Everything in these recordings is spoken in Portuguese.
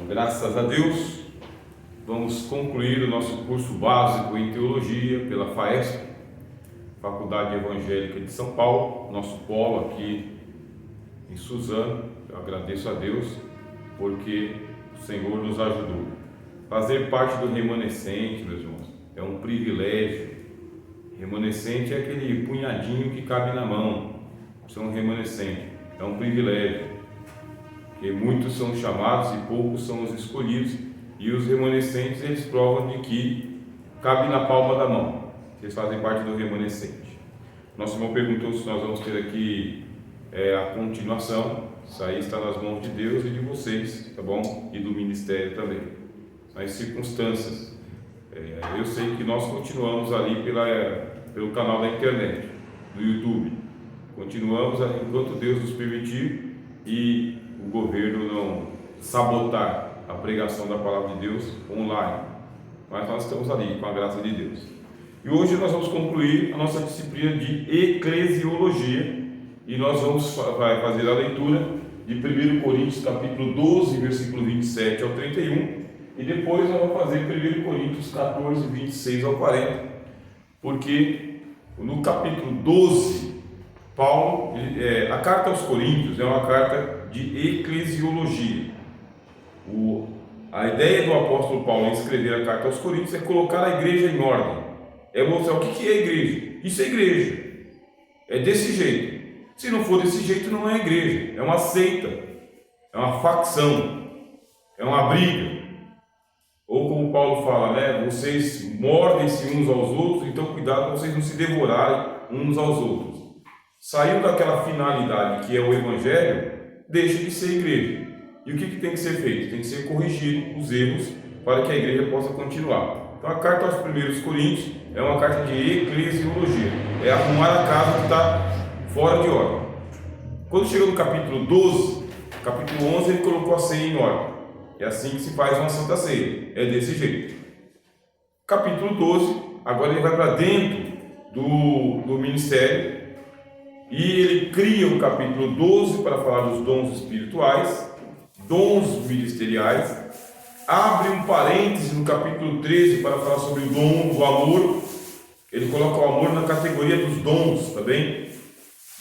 Graças a Deus, vamos concluir o nosso curso básico em Teologia pela FAESP, Faculdade Evangélica de São Paulo, nosso polo aqui em Suzano. Eu agradeço a Deus porque o Senhor nos ajudou. Fazer parte do remanescente, meus irmãos, é um privilégio. Remanescente é aquele punhadinho que cabe na mão. Isso é um remanescente, é um privilégio. Porque muitos são chamados e poucos são os escolhidos, e os remanescentes eles provam de que cabe na palma da mão. Eles fazem parte do remanescente. Nosso irmão perguntou se nós vamos ter aqui a continuação. Isso aí está nas mãos de Deus e de vocês, tá bom? E do ministério também. As circunstâncias. Eu sei que nós continuamos ali pelo canal da internet, do YouTube. Continuamos ali enquanto Deus nos permitir e o governo não sabotar a pregação da palavra de Deus online. Mas nós estamos ali com a graça de Deus. E hoje nós vamos concluir a nossa disciplina de eclesiologia e nós vamos fazer a leitura de 1 Coríntios capítulo 12, versículo 27 ao 31, e depois nós vamos fazer 1 Coríntios 14, 26 ao 40, porque no capítulo 12, Paulo, a carta aos Coríntios é uma carta de eclesiologia. A ideia do apóstolo Paulo em escrever a carta aos Coríntios é colocar a igreja em ordem, é mostrar o que é a igreja. Isso é igreja, é desse jeito. Se não for desse jeito, não é igreja, é uma seita, é uma facção, é uma briga. Ou como Paulo fala, né? Vocês mordem-se uns aos outros, então cuidado para vocês não se devorarem uns aos outros. Saiu daquela finalidade que é o evangelho, deixa de ser igreja. E o que tem que ser feito? Tem que ser corrigido os erros para que a igreja possa continuar. Então a carta aos 1 Coríntios é uma carta de eclesiologia, é arrumar a casa que está fora de ordem. Quando chega no capítulo 12, capítulo 11 ele colocou a ceia em ordem. É assim que se faz uma santa ceia, é desse jeito. Capítulo 12, agora ele vai para dentro do ministério e ele cria o capítulo 12 para falar dos dons espirituais, dons ministeriais, abre um parêntese no capítulo 13 para falar sobre o dom do amor. Ele coloca o amor na categoria dos dons, tá bem?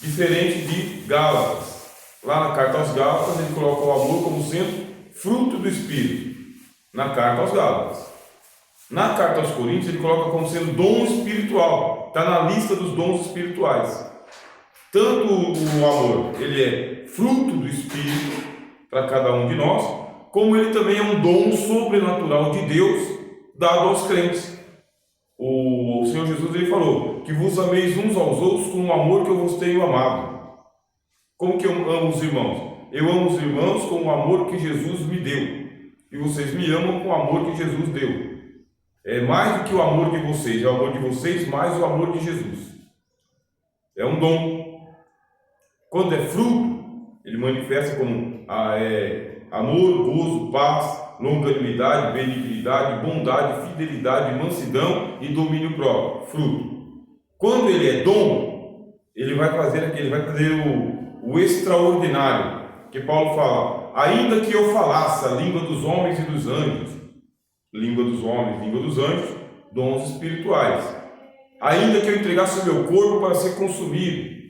Diferente de Gálatas. Lá na carta aos Gálatas ele coloca o amor como sendo fruto do Espírito, na carta aos Gálatas. Na carta aos Coríntios ele coloca como sendo dom espiritual, está na lista dos dons espirituais. Tanto o amor, ele é fruto do Espírito para cada um de nós, como ele também é um dom sobrenatural de Deus dado aos crentes. O Senhor Jesus ele falou que vos ameis uns aos outros com o amor que eu vos tenho amado. Como que eu amo os irmãos? Eu amo os irmãos com o amor que Jesus me deu, e vocês me amam com o amor que Jesus deu. É mais do que o amor de vocês, é o amor de vocês mais o amor de Jesus. É um dom. Quando é fruto, ele manifesta como amor, gozo, paz, longanimidade, benignidade, bondade, fidelidade, mansidão e domínio próprio. Fruto. Quando ele é dom, ele vai fazer o extraordinário. Que Paulo fala, ainda que eu falasse a língua dos homens e dos anjos, língua dos homens, língua dos anjos, dons espirituais, ainda que eu entregasse o meu corpo para ser consumido,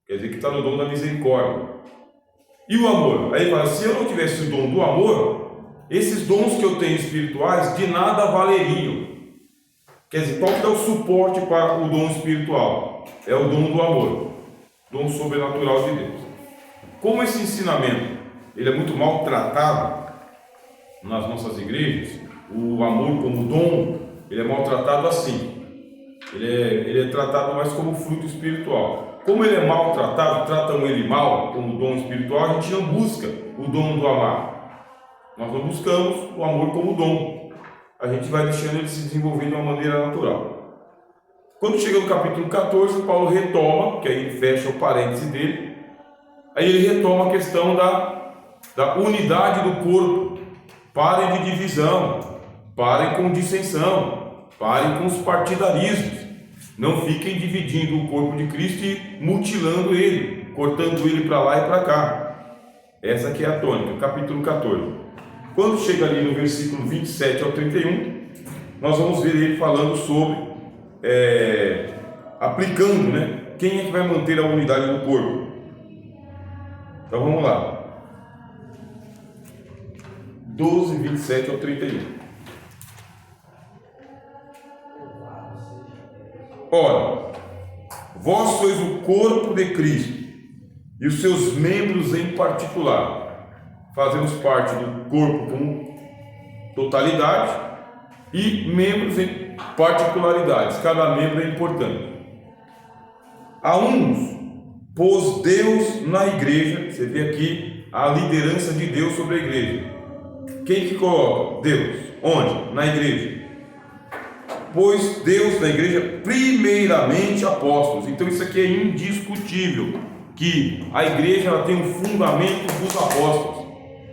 quer dizer que está no dom da misericórdia. E o amor? Aí ele fala, se eu não tivesse o dom do amor, esses dons que eu tenho espirituais de nada valeriam. Quer dizer, qual que dá o suporte para o dom espiritual? É o dom do amor, dom sobrenatural de Deus. Como esse ensinamento ele é muito mal tratado nas nossas igrejas, o amor como dom, ele é maltratado assim. Ele é tratado mais como fruto espiritual. Como ele é maltratado, tratam ele mal como dom espiritual, a gente não busca o dom do amar. Nós não buscamos o amor como dom. A gente vai deixando ele se desenvolver de uma maneira natural. Quando chega no capítulo 14, Paulo retoma, que aí ele fecha o parêntese dele. Aí ele retoma a questão da unidade do corpo. Parem de divisão, parem com dissensão, parem com os partidarismos. Não fiquem dividindo o corpo de Cristo e mutilando ele, cortando ele para lá e para cá. Essa aqui é a tônica, capítulo 14. Quando chega ali no versículo 27 ao 31, nós vamos ver ele falando sobre, aplicando, né? Quem é que vai manter a unidade do corpo? Então vamos lá. 12, 27 ao 31. Ora, vós sois o corpo de Cristo, e os seus membros em particular. Fazemos parte do corpo como totalidade e membros em particularidades. Cada membro é importante. A uns pôs Deus na igreja. Você vê aqui a liderança de Deus sobre a igreja. Quem que coloca? Deus. Onde? Na igreja. Pôs Deus na igreja primeiramente apóstolos. Então isso aqui é indiscutível, que a igreja ela tem um fundamento dos apóstolos.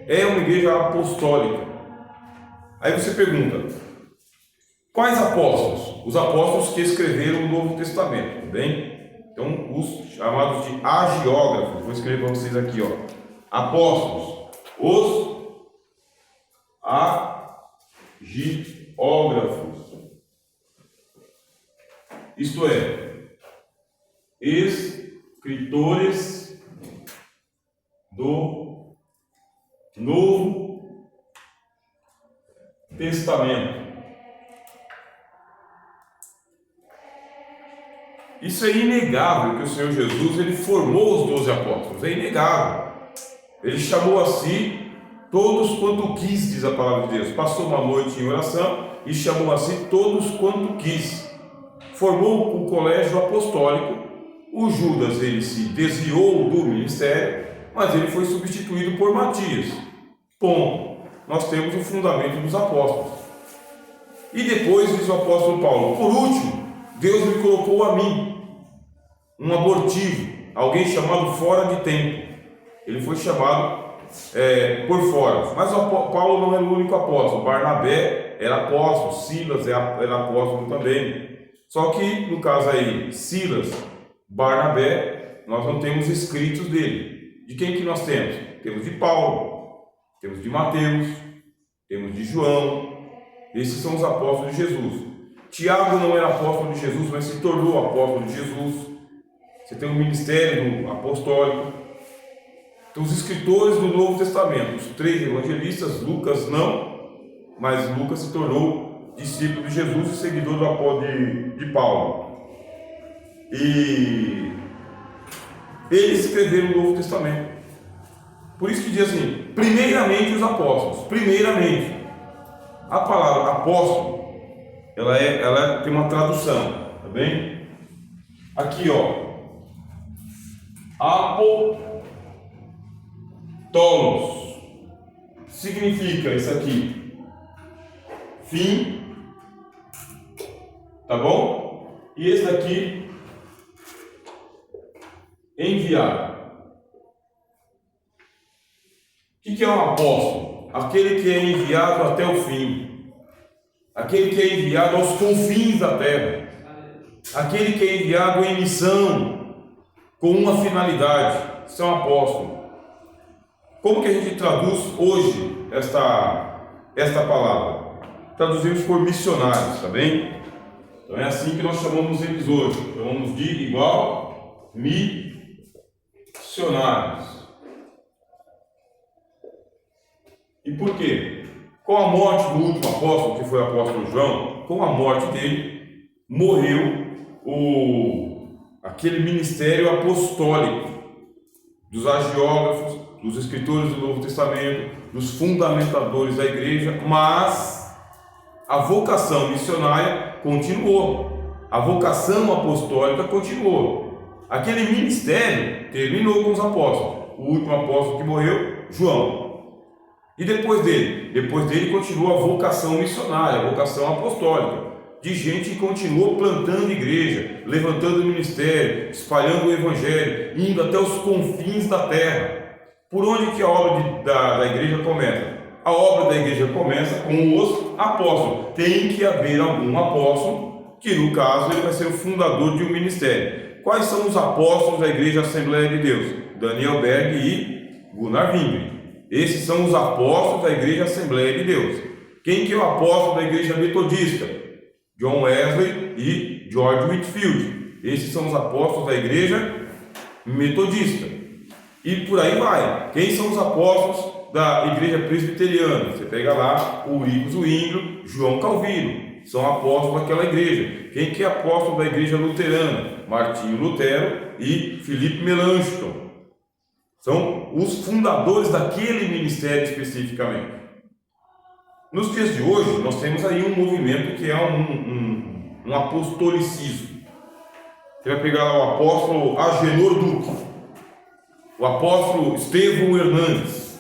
É uma igreja apostólica. Aí você pergunta, quais apóstolos? Os apóstolos que escreveram o Novo Testamento, tá bem? Então os chamados de agiógrafos, vou escrever para vocês aqui, ó. Apóstolos, os agiógrafos. Isto é, escritores do Novo Testamento. Isso é inegável que o Senhor Jesus ele formou os 12 apóstolos, é inegável. Ele chamou a si todos quanto quis, diz a palavra de Deus. Passou uma noite em oração e chamou a si todos quanto quis. Formou o colégio apostólico. O Judas ele se desviou do ministério, mas ele foi substituído por Matias. Ponto. Nós temos o fundamento dos apóstolos. E depois diz o apóstolo Paulo, por último, Deus me colocou a mim, um abortivo, alguém chamado fora de tempo. Ele foi chamado por fora. Mas o Paulo não era o único apóstolo. Barnabé era apóstolo, Silas era apóstolo também. Só que, no caso aí, Silas, Barnabé, nós não temos escritos dele. De quem que nós temos? Temos de Paulo, temos de Mateus, temos de João. Esses são os apóstolos de Jesus. Tiago não era apóstolo de Jesus, mas se tornou apóstolo de Jesus. Você tem um ministério apostólico. Então, os escritores do Novo Testamento, os 3 evangelistas, Lucas não, mas Lucas se tornou discípulo de Jesus e seguidor do apóstolo de Paulo. E eles escreveram o Novo Testamento. Por isso que diz assim, primeiramente os apóstolos, primeiramente. A palavra apóstolo, ela tem uma tradução, tá bem? Aqui, ó, apostolos, significa isso aqui, fim, tá bom? E esse daqui, enviado. O que é um apóstolo? Aquele que é enviado até o fim, aquele que é enviado aos confins da terra, aquele que é enviado em missão, com uma finalidade. Isso é um apóstolo. Como que a gente traduz hoje esta palavra? Traduzimos por missionários, tá bem? Então é assim que nós chamamos eles hoje. Chamamos de igual missionários. E por quê? Com a morte do último apóstolo, que foi o apóstolo João, com a morte dele, morreu aquele ministério apostólico dos agiógrafos, dos escritores do Novo Testamento, dos fundamentadores da igreja, mas a vocação missionária continuou, a vocação apostólica continuou. Aquele ministério terminou com os apóstolos. O último apóstolo que morreu, João. E depois dele continua a vocação missionária, a vocação apostólica, de gente que continuou plantando igreja, levantando ministério, espalhando o evangelho, indo até os confins da terra. Por onde que a obra da igreja começa? A obra da igreja começa com os apóstolos. Tem que haver algum apóstolo, que no caso ele vai ser o fundador de um ministério. Quais são os apóstolos da Igreja Assembleia de Deus? Daniel Berg e Gunnar Wingren. Esses são os apóstolos da Igreja Assembleia de Deus. Quem que é o apóstolo da Igreja Metodista? John Wesley e George Whitefield. Esses são os apóstolos da Igreja Metodista. E por aí vai. Quem são os apóstolos da Igreja Presbiteriana? Você pega lá Ulrico Zwinglio, João Calvino. São apóstolos daquela igreja. Quem que é apóstolo da Igreja Luterana? Martinho Lutero e Felipe Melanchthon. São os fundadores daquele ministério especificamente. Nos dias de hoje, nós temos aí um movimento que é um apostolicismo. Você vai pegar lá o apóstolo Agenor Duque, o apóstolo Estevão Hernandes.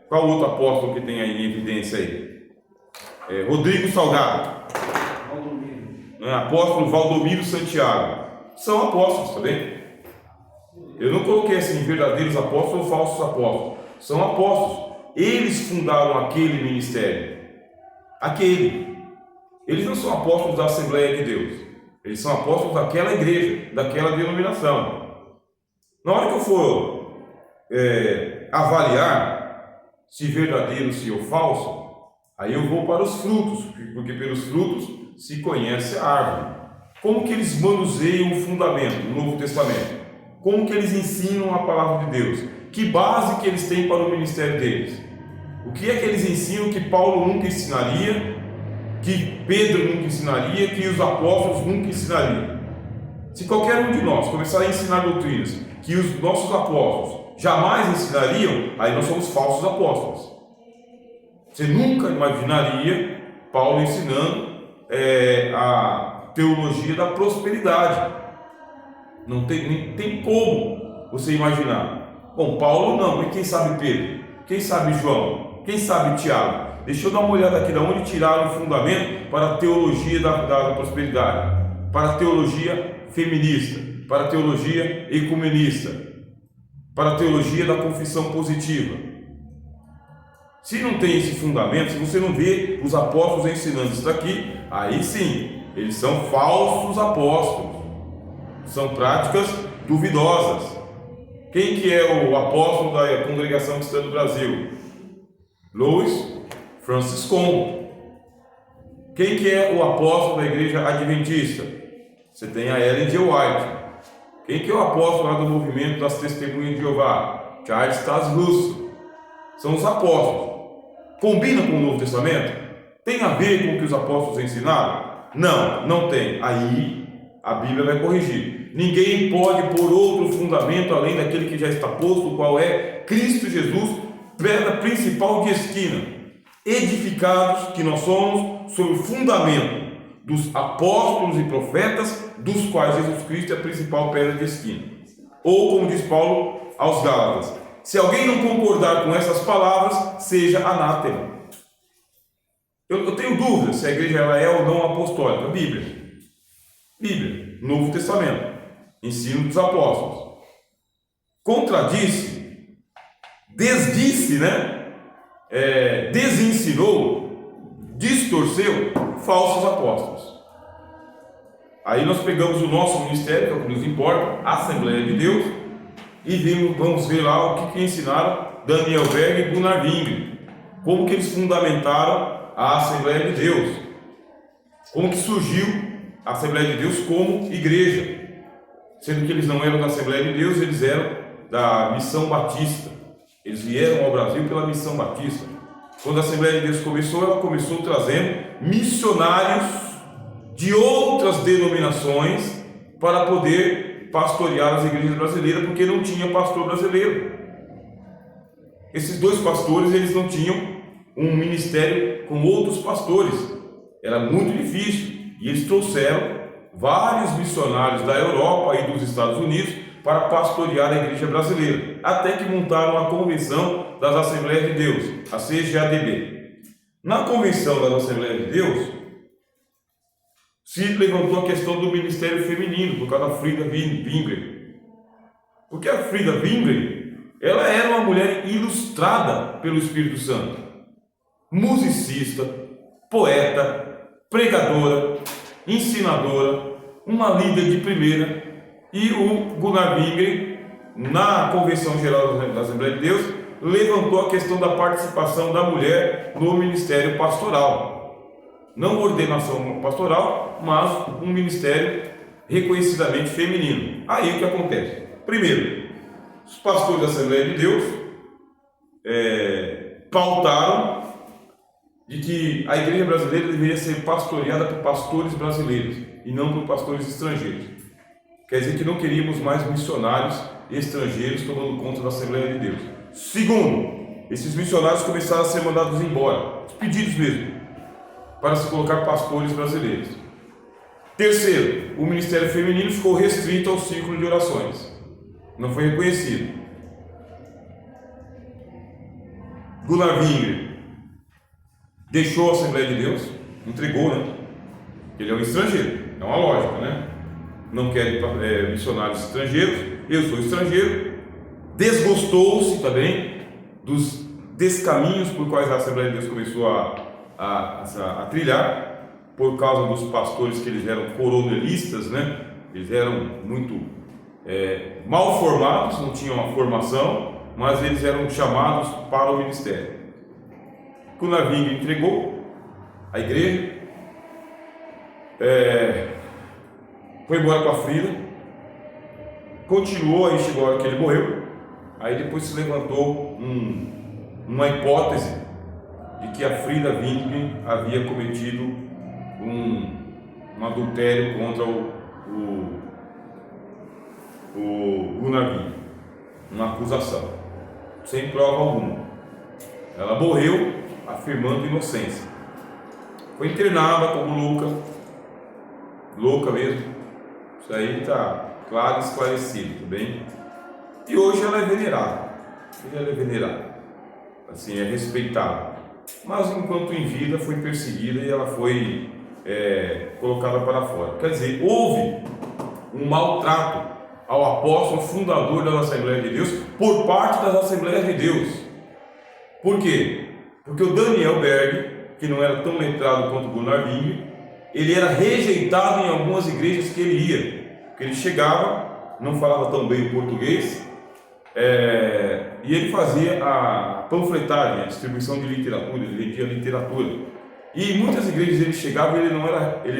Qual outro apóstolo que tem aí em evidência aí? Rodrigo Salgado. Apóstolo Valdomiro Santiago. São apóstolos, tá bem? Eu não coloquei assim verdadeiros apóstolos ou falsos apóstolos. São apóstolos. Eles fundaram aquele ministério. Eles não são apóstolos da Assembleia de Deus. Eles são apóstolos daquela igreja, daquela denominação. Na hora que eu for avaliar se verdadeiro, se ou falso, aí eu vou para os frutos, porque pelos frutos se conhece a árvore. Como que eles manuseiam o fundamento do Novo Testamento? Como que eles ensinam a palavra de Deus? Que base que eles têm para o ministério deles? O que é que eles ensinam que Paulo nunca ensinaria, que Pedro nunca ensinaria, que os apóstolos nunca ensinariam? Se qualquer um de nós começar a ensinar doutrinas que os nossos apóstolos jamais ensinariam, aí nós somos falsos apóstolos. Você nunca imaginaria Paulo ensinando a teologia da prosperidade. Não tem como você imaginar. Bom, Paulo não, e quem sabe Pedro? Quem sabe João? Quem sabe Tiago? Deixa eu dar uma olhada aqui de onde tiraram o fundamento para a teologia da prosperidade, para a teologia feminista, para a teologia ecumenista, para a teologia da confissão positiva. Se não tem esse fundamento, se você não vê os apóstolos ensinando isso daqui, aí sim, eles são falsos apóstolos. São práticas duvidosas. Quem que é o apóstolo da Congregação Cristã do Brasil? Louis Franciscon. Quem que é o apóstolo da Igreja Adventista? Você tem a Ellen G. White. Quem que é o apóstolo lá do movimento das Testemunhas de Jeová? Charles Taze Russell. São os apóstolos. Combina com o Novo Testamento? Tem a ver com o que os apóstolos ensinaram? Não, não tem. Aí a Bíblia vai corrigir. Ninguém pode pôr outro fundamento além daquele que já está posto, o qual é Cristo Jesus, pedra principal de esquina. Edificados que nós somos sobre o fundamento dos apóstolos e profetas, dos quais Jesus Cristo é a principal pedra de esquina. Ou, como diz Paulo aos Gálatas, se alguém não concordar com essas palavras, seja anátema. Eu tenho dúvidas se a igreja ela é ou não apostólica. Bíblia, Novo Testamento, ensino dos apóstolos. Contradisse, desdisse, desensinou, distorceu falsos apóstolos. Aí nós pegamos o nosso ministério, que é o que nos importa, a Assembleia de Deus, e vamos ver lá o que ensinaram Daniel Berg e Gunnar Wingren. Como que eles fundamentaram a Assembleia de Deus. Como que surgiu a Assembleia de Deus como igreja. Sendo que eles não eram da Assembleia de Deus, eles eram da Missão Batista. Eles vieram ao Brasil pela Missão Batista. Quando a Assembleia de Deus começou, ela começou trazendo missionários de outras denominações para poder pastorear as igrejas brasileiras, porque não tinha pastor brasileiro. Esses dois pastores, eles não tinham um ministério com outros pastores. Era muito difícil. E eles trouxeram vários missionários da Europa e dos Estados Unidos para pastorear a igreja brasileira, até que montaram a Convenção das Assembleias de Deus, a CGADB. Na Convenção das Assembleias de Deus, se levantou a questão do ministério feminino, por causa da Frida Wingren. Porque a Frida Wingren, ela era uma mulher ilustrada pelo Espírito Santo, musicista, poeta, pregadora, ensinadora, uma líder de primeira. E o Gunnar Wingren, na Convenção Geral da Assembleia de Deus, levantou a questão da participação da mulher no ministério pastoral. Não ordenação pastoral, mas um ministério reconhecidamente feminino. Aí o que acontece? Primeiro, os pastores da Assembleia de Deus pautaram de que a igreja brasileira deveria ser pastoreada por pastores brasileiros e não por pastores estrangeiros. Quer dizer que não queríamos mais missionários estrangeiros tomando conta da Assembleia de Deus. Segundo, esses missionários começaram a ser mandados embora, pedidos mesmo, para se colocar pastores brasileiros. Terceiro, o ministério feminino ficou restrito ao círculo de orações, não foi reconhecido. Gunnar Wingre deixou a Assembleia de Deus, entregou, né? Ele é um estrangeiro, é uma lógica, né? Não quer missionários estrangeiros, eu sou estrangeiro, desgostou-se também dos descaminhos por quais a Assembleia de Deus começou a trilhar, por causa dos pastores que eles eram coronelistas, né? Eles eram muito mal formados, não tinham uma formação, mas eles eram chamados para o ministério. Gunnar Wingre entregou a igreja, foi embora com a Frida, continuou, aí chegou a hora que ele morreu. Aí depois se levantou uma hipótese de que a Frida Wingre havia cometido um adultério contra o Gunnar Wingre, uma acusação, sem prova alguma. Ela morreu afirmando inocência. Foi internada como louca mesmo. Isso aí está claro e esclarecido, tá bem? E hoje ela é venerada. Assim, é respeitada. Mas enquanto em vida foi perseguida e ela foi colocada para fora. Quer dizer, houve um maltrato ao apóstolo fundador da Assembleia de Deus por parte das Assembleias de Deus. Por quê? Porque o Daniel Berg, que não era tão letrado quanto o Gunnar Wingre, ele era rejeitado em algumas igrejas que ele ia. Porque ele chegava, não falava tão bem o português, e ele fazia a panfletagem, a distribuição de literatura, ele vendia literatura. E em muitas igrejas ele chegava e ele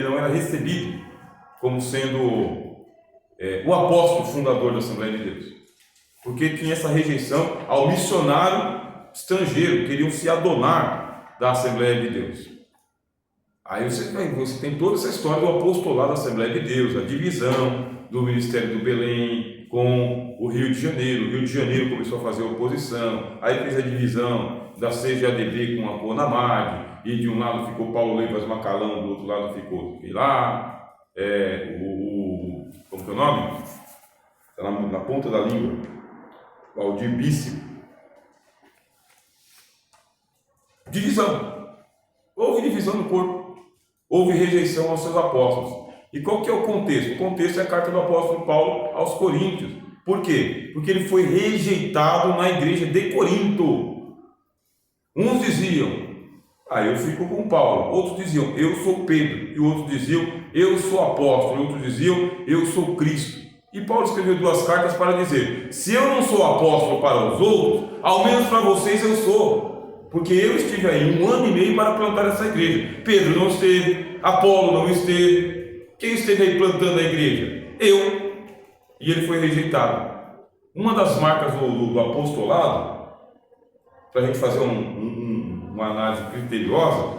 não era recebido como sendo o apóstolo fundador da Assembleia de Deus. Porque tinha essa rejeição ao missionário estrangeiro, queriam se adonar da Assembleia de Deus. Aí você tem toda essa história do apostolado da Assembleia de Deus, a divisão do Ministério do Belém com o Rio de Janeiro. O Rio de Janeiro começou a fazer oposição, aí fez a divisão da CGADB com a Conamag, e de um lado ficou Paulo Leivas Macalão, do outro lado ficou lá, como que é o nome? Está na ponta da língua, Valdir Bício. Divisão. Houve divisão no corpo, houve rejeição aos seus apóstolos. E qual que é o contexto? O contexto é a carta do apóstolo Paulo aos Coríntios. Por quê? Porque ele foi rejeitado na igreja de Corinto. Uns diziam, eu fico com Paulo. Outros diziam, eu sou Pedro. E outros diziam, eu sou apóstolo. E outros diziam, eu sou Cristo. E Paulo escreveu 2 cartas para dizer, se eu não sou apóstolo para os outros, ao menos para vocês eu sou. Porque eu estive aí 1 ano e meio para plantar essa igreja. Pedro não esteve, Apolo não esteve. Quem esteve aí plantando a igreja? Eu. E ele foi rejeitado. Uma das marcas do apostolado, para a gente fazer uma análise criteriosa,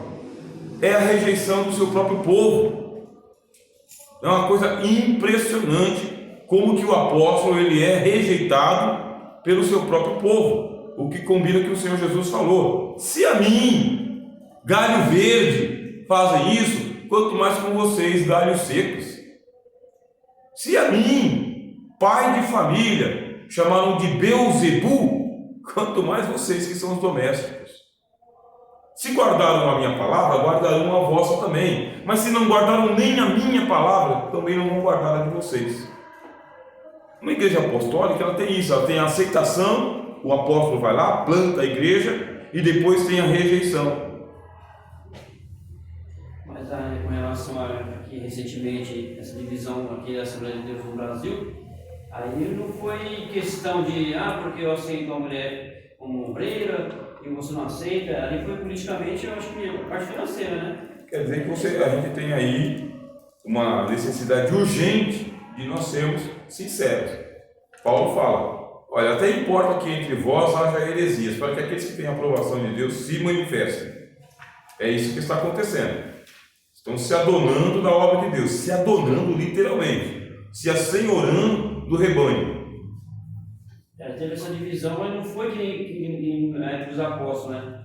é a rejeição do seu próprio povo. É uma coisa impressionante como que o apóstolo ele é rejeitado pelo seu próprio povo. O que combina com o que o Senhor Jesus falou. Se a mim, galho verde, fazem isso, quanto mais com vocês, galhos secos. Se a mim, pai de família, chamaram de Beelzebu, quanto mais vocês que são os domésticos. Se guardaram a minha palavra, guardarão a vossa também. Mas se não guardaram nem a minha palavra, também não vão guardar a de vocês. Uma igreja apostólica, ela tem isso, ela tem a aceitação, o apóstolo vai lá, planta a igreja, e depois tem a rejeição. Mas com relação a aqui recentemente, essa divisão aqui da Assembleia de Deus no Brasil, Aí não foi questão de, porque eu aceito a mulher como obreira e você não aceita. Ali foi politicamente, eu acho que a parte financeira, né? Quer dizer que a gente tem aí uma necessidade urgente de nós sermos sinceros. Paulo fala, olha, até importa que entre vós haja heresias, para que aqueles que têm a aprovação de Deus se manifestem. É isso que está acontecendo. Estão se adonando da obra de Deus, se adonando literalmente, se assenhorando do rebanho. Teve essa divisão, mas não foi que entre os apóstolos, né?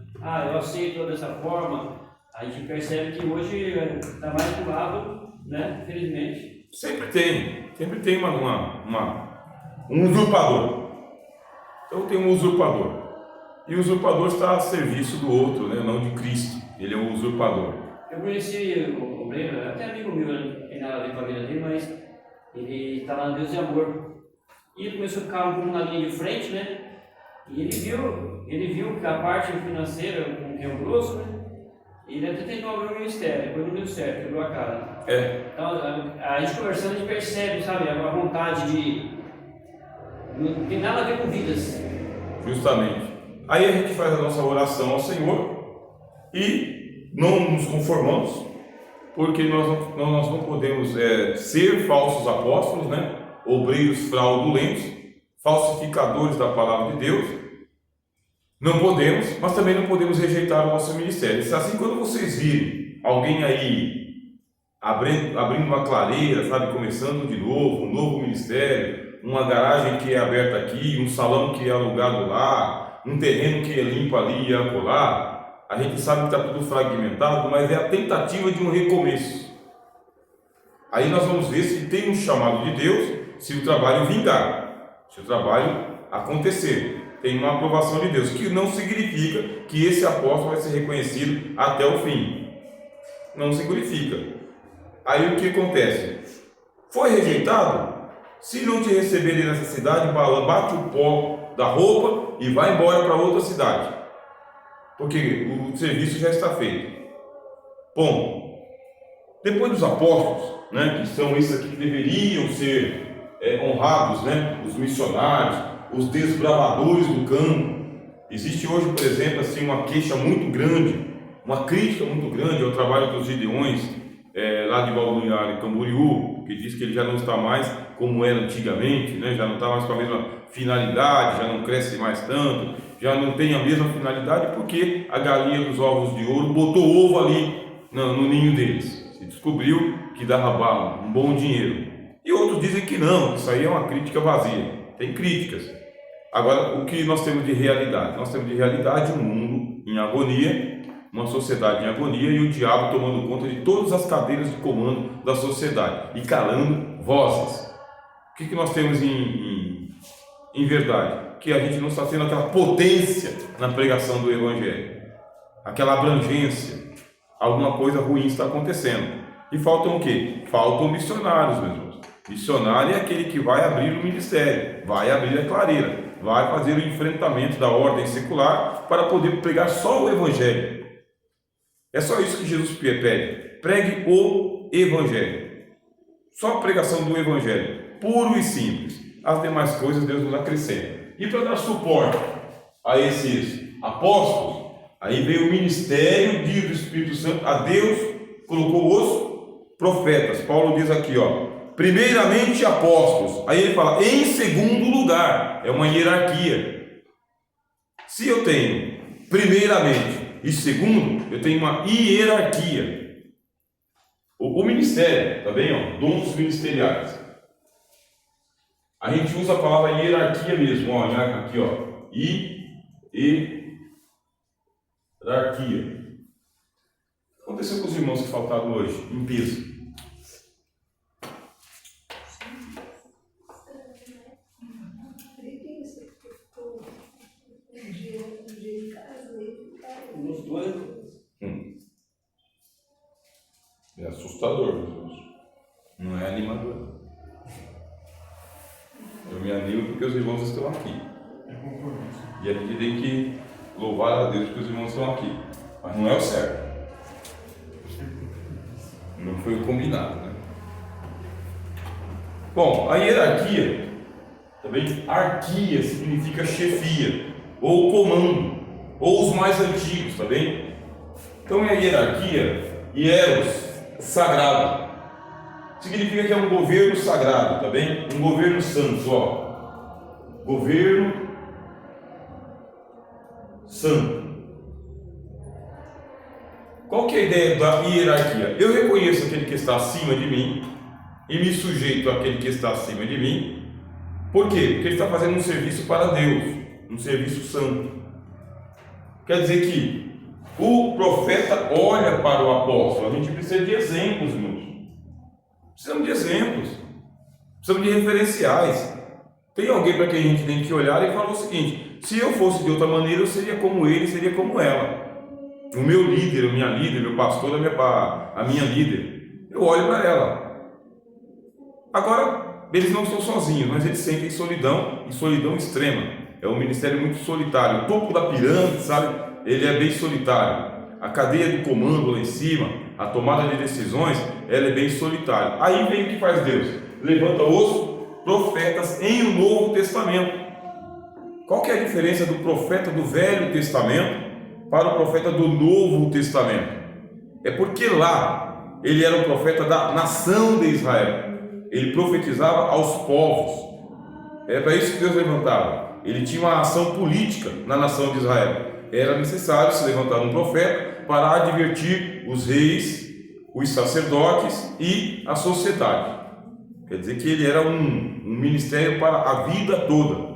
Eu aceito dessa forma. A gente percebe que hoje está mais do lado, né? Infelizmente. Sempre tem um usurpador. Então tem um usurpador. E o usurpador está a serviço do outro, né? Não de Cristo. Ele é um usurpador. Eu conheci o Breno, até amigo meu, não tem nada a ver com a vida dele, mas ele está lá no Deus de Amor. E ele começou a ficar um pouco na linha de frente, né? E ele viu que a parte financeira, com quem é o grosso, né? Ele até tentou abrir o ministério, depois não deu certo, quebrou a cara. Então, a gente conversando, a gente percebe, sabe, a vontade de... Não tem nada a ver com vidas. Justamente. Aí a gente faz a nossa oração ao Senhor e não nos conformamos, porque nós não podemos ser falsos apóstolos, né? Obreiros fraudulentos, falsificadores da palavra de Deus. Não podemos, mas também não podemos rejeitar o nosso ministério. Assim, quando vocês virem alguém aí abrindo uma clareira, sabe, começando de novo, um novo ministério, uma garagem que é aberta aqui, um salão que é alugado lá, um terreno que é limpo ali e acolá, a gente sabe que está tudo fragmentado, mas é a tentativa de um recomeço. Aí nós vamos ver se tem um chamado de Deus, se o trabalho vingar, se o trabalho acontecer. Tem uma aprovação de Deus, que não significa que esse apóstolo vai ser reconhecido até o fim. Não significa. Aí o que acontece? Foi rejeitado? Se não te receberem nessa cidade, bate o pó da roupa e vai embora para outra cidade. Porque o serviço já está feito. Bom, depois dos apóstolos, né, que são esses aqui que deveriam ser honrados, né, os missionários, os desbravadores do campo. Existe hoje, por exemplo, assim, uma queixa muito grande, uma crítica muito grande ao trabalho dos Gideões, lá de Balneário Camboriú, que diz que ele já não está mais como era antigamente, né? Já não está mais com a mesma finalidade, já não cresce mais tanto, já não tem a mesma finalidade, porque a galinha dos ovos de ouro botou ovo ali no ninho deles. Se descobriu que dava um bom dinheiro. E outros dizem que não, isso aí é uma crítica vazia. Tem críticas. Agora, o que nós temos de realidade? Nós temos de realidade um mundo em agonia, uma sociedade em agonia e o diabo tomando conta de todas as cadeiras de comando da sociedade e calando vozes. O que nós temos em verdade? Que a gente não está tendo aquela potência na pregação do Evangelho, aquela abrangência. Alguma coisa ruim está acontecendo. E faltam o quê? Faltam missionários, meus irmãos. Missionário é aquele que vai abrir o ministério, vai abrir a clareira, vai fazer o enfrentamento da ordem secular para poder pregar só o Evangelho. É só isso que Jesus pede. Pregue o Evangelho. Só a pregação do Evangelho, puro e simples. As demais coisas Deus nos acrescenta. E para dar suporte a esses apóstolos, aí veio o ministério do Espírito Santo. A Deus colocou os profetas. Paulo diz aqui, primeiramente apóstolos. Aí ele fala, em segundo lugar, é uma hierarquia. Se eu tenho primeiramente e segundo, eu tenho uma hierarquia. O ministério, tá bem? Dons ministeriais. A gente usa a palavra hierarquia mesmo, aqui, hierarquia. O que aconteceu com os irmãos que faltaram hoje, em peso? É assustador, meus irmãos. Não é animador. Eu me animo porque os irmãos estão aqui. E a gente tem que louvar a Deus porque os irmãos estão aqui. Mas não é o certo. Não foi o combinado, né? Bom, a hierarquia tá bem? Arquia significa chefia, ou comando, ou os mais antigos, tá bem? Então é a hierarquia, hieros, sagrado. Significa que é um governo sagrado, tá bem? Um governo santo, ó. Governo santo. Qual que é a ideia da hierarquia? Eu reconheço aquele que está acima de mim e me sujeito àquele que está acima de mim. Por quê? Porque ele está fazendo um serviço para Deus, um serviço santo. Quer dizer que o profeta olha para o apóstolo. A gente precisa de exemplos, irmãos. Precisamos de exemplos. Precisamos de referenciais. Tem alguém para quem a gente tem que olhar e falar o seguinte: se eu fosse de outra maneira, eu seria como ele, seria como ela. O meu líder, a minha líder, meu pastor, a minha líder. Eu olho para ela. Agora, eles não estão sozinhos, mas eles sentem solidão, e solidão extrema. É um ministério muito solitário. O topo da pirâmide, sabe? Ele é bem solitário. A cadeia do comando lá em cima, a tomada de decisões, ela é bem solitária. Aí vem o que faz Deus: levanta os profetas em um Novo Testamento. Qual que é a diferença do profeta do Velho Testamento para o profeta do Novo Testamento? É porque lá ele era o profeta da nação de Israel. Ele profetizava aos povos. É para isso que Deus levantava. Ele tinha uma ação política na nação de Israel. Era necessário se levantar um profeta para advertir os reis, os sacerdotes e a sociedade. Quer dizer que ele era um ministério para a vida toda.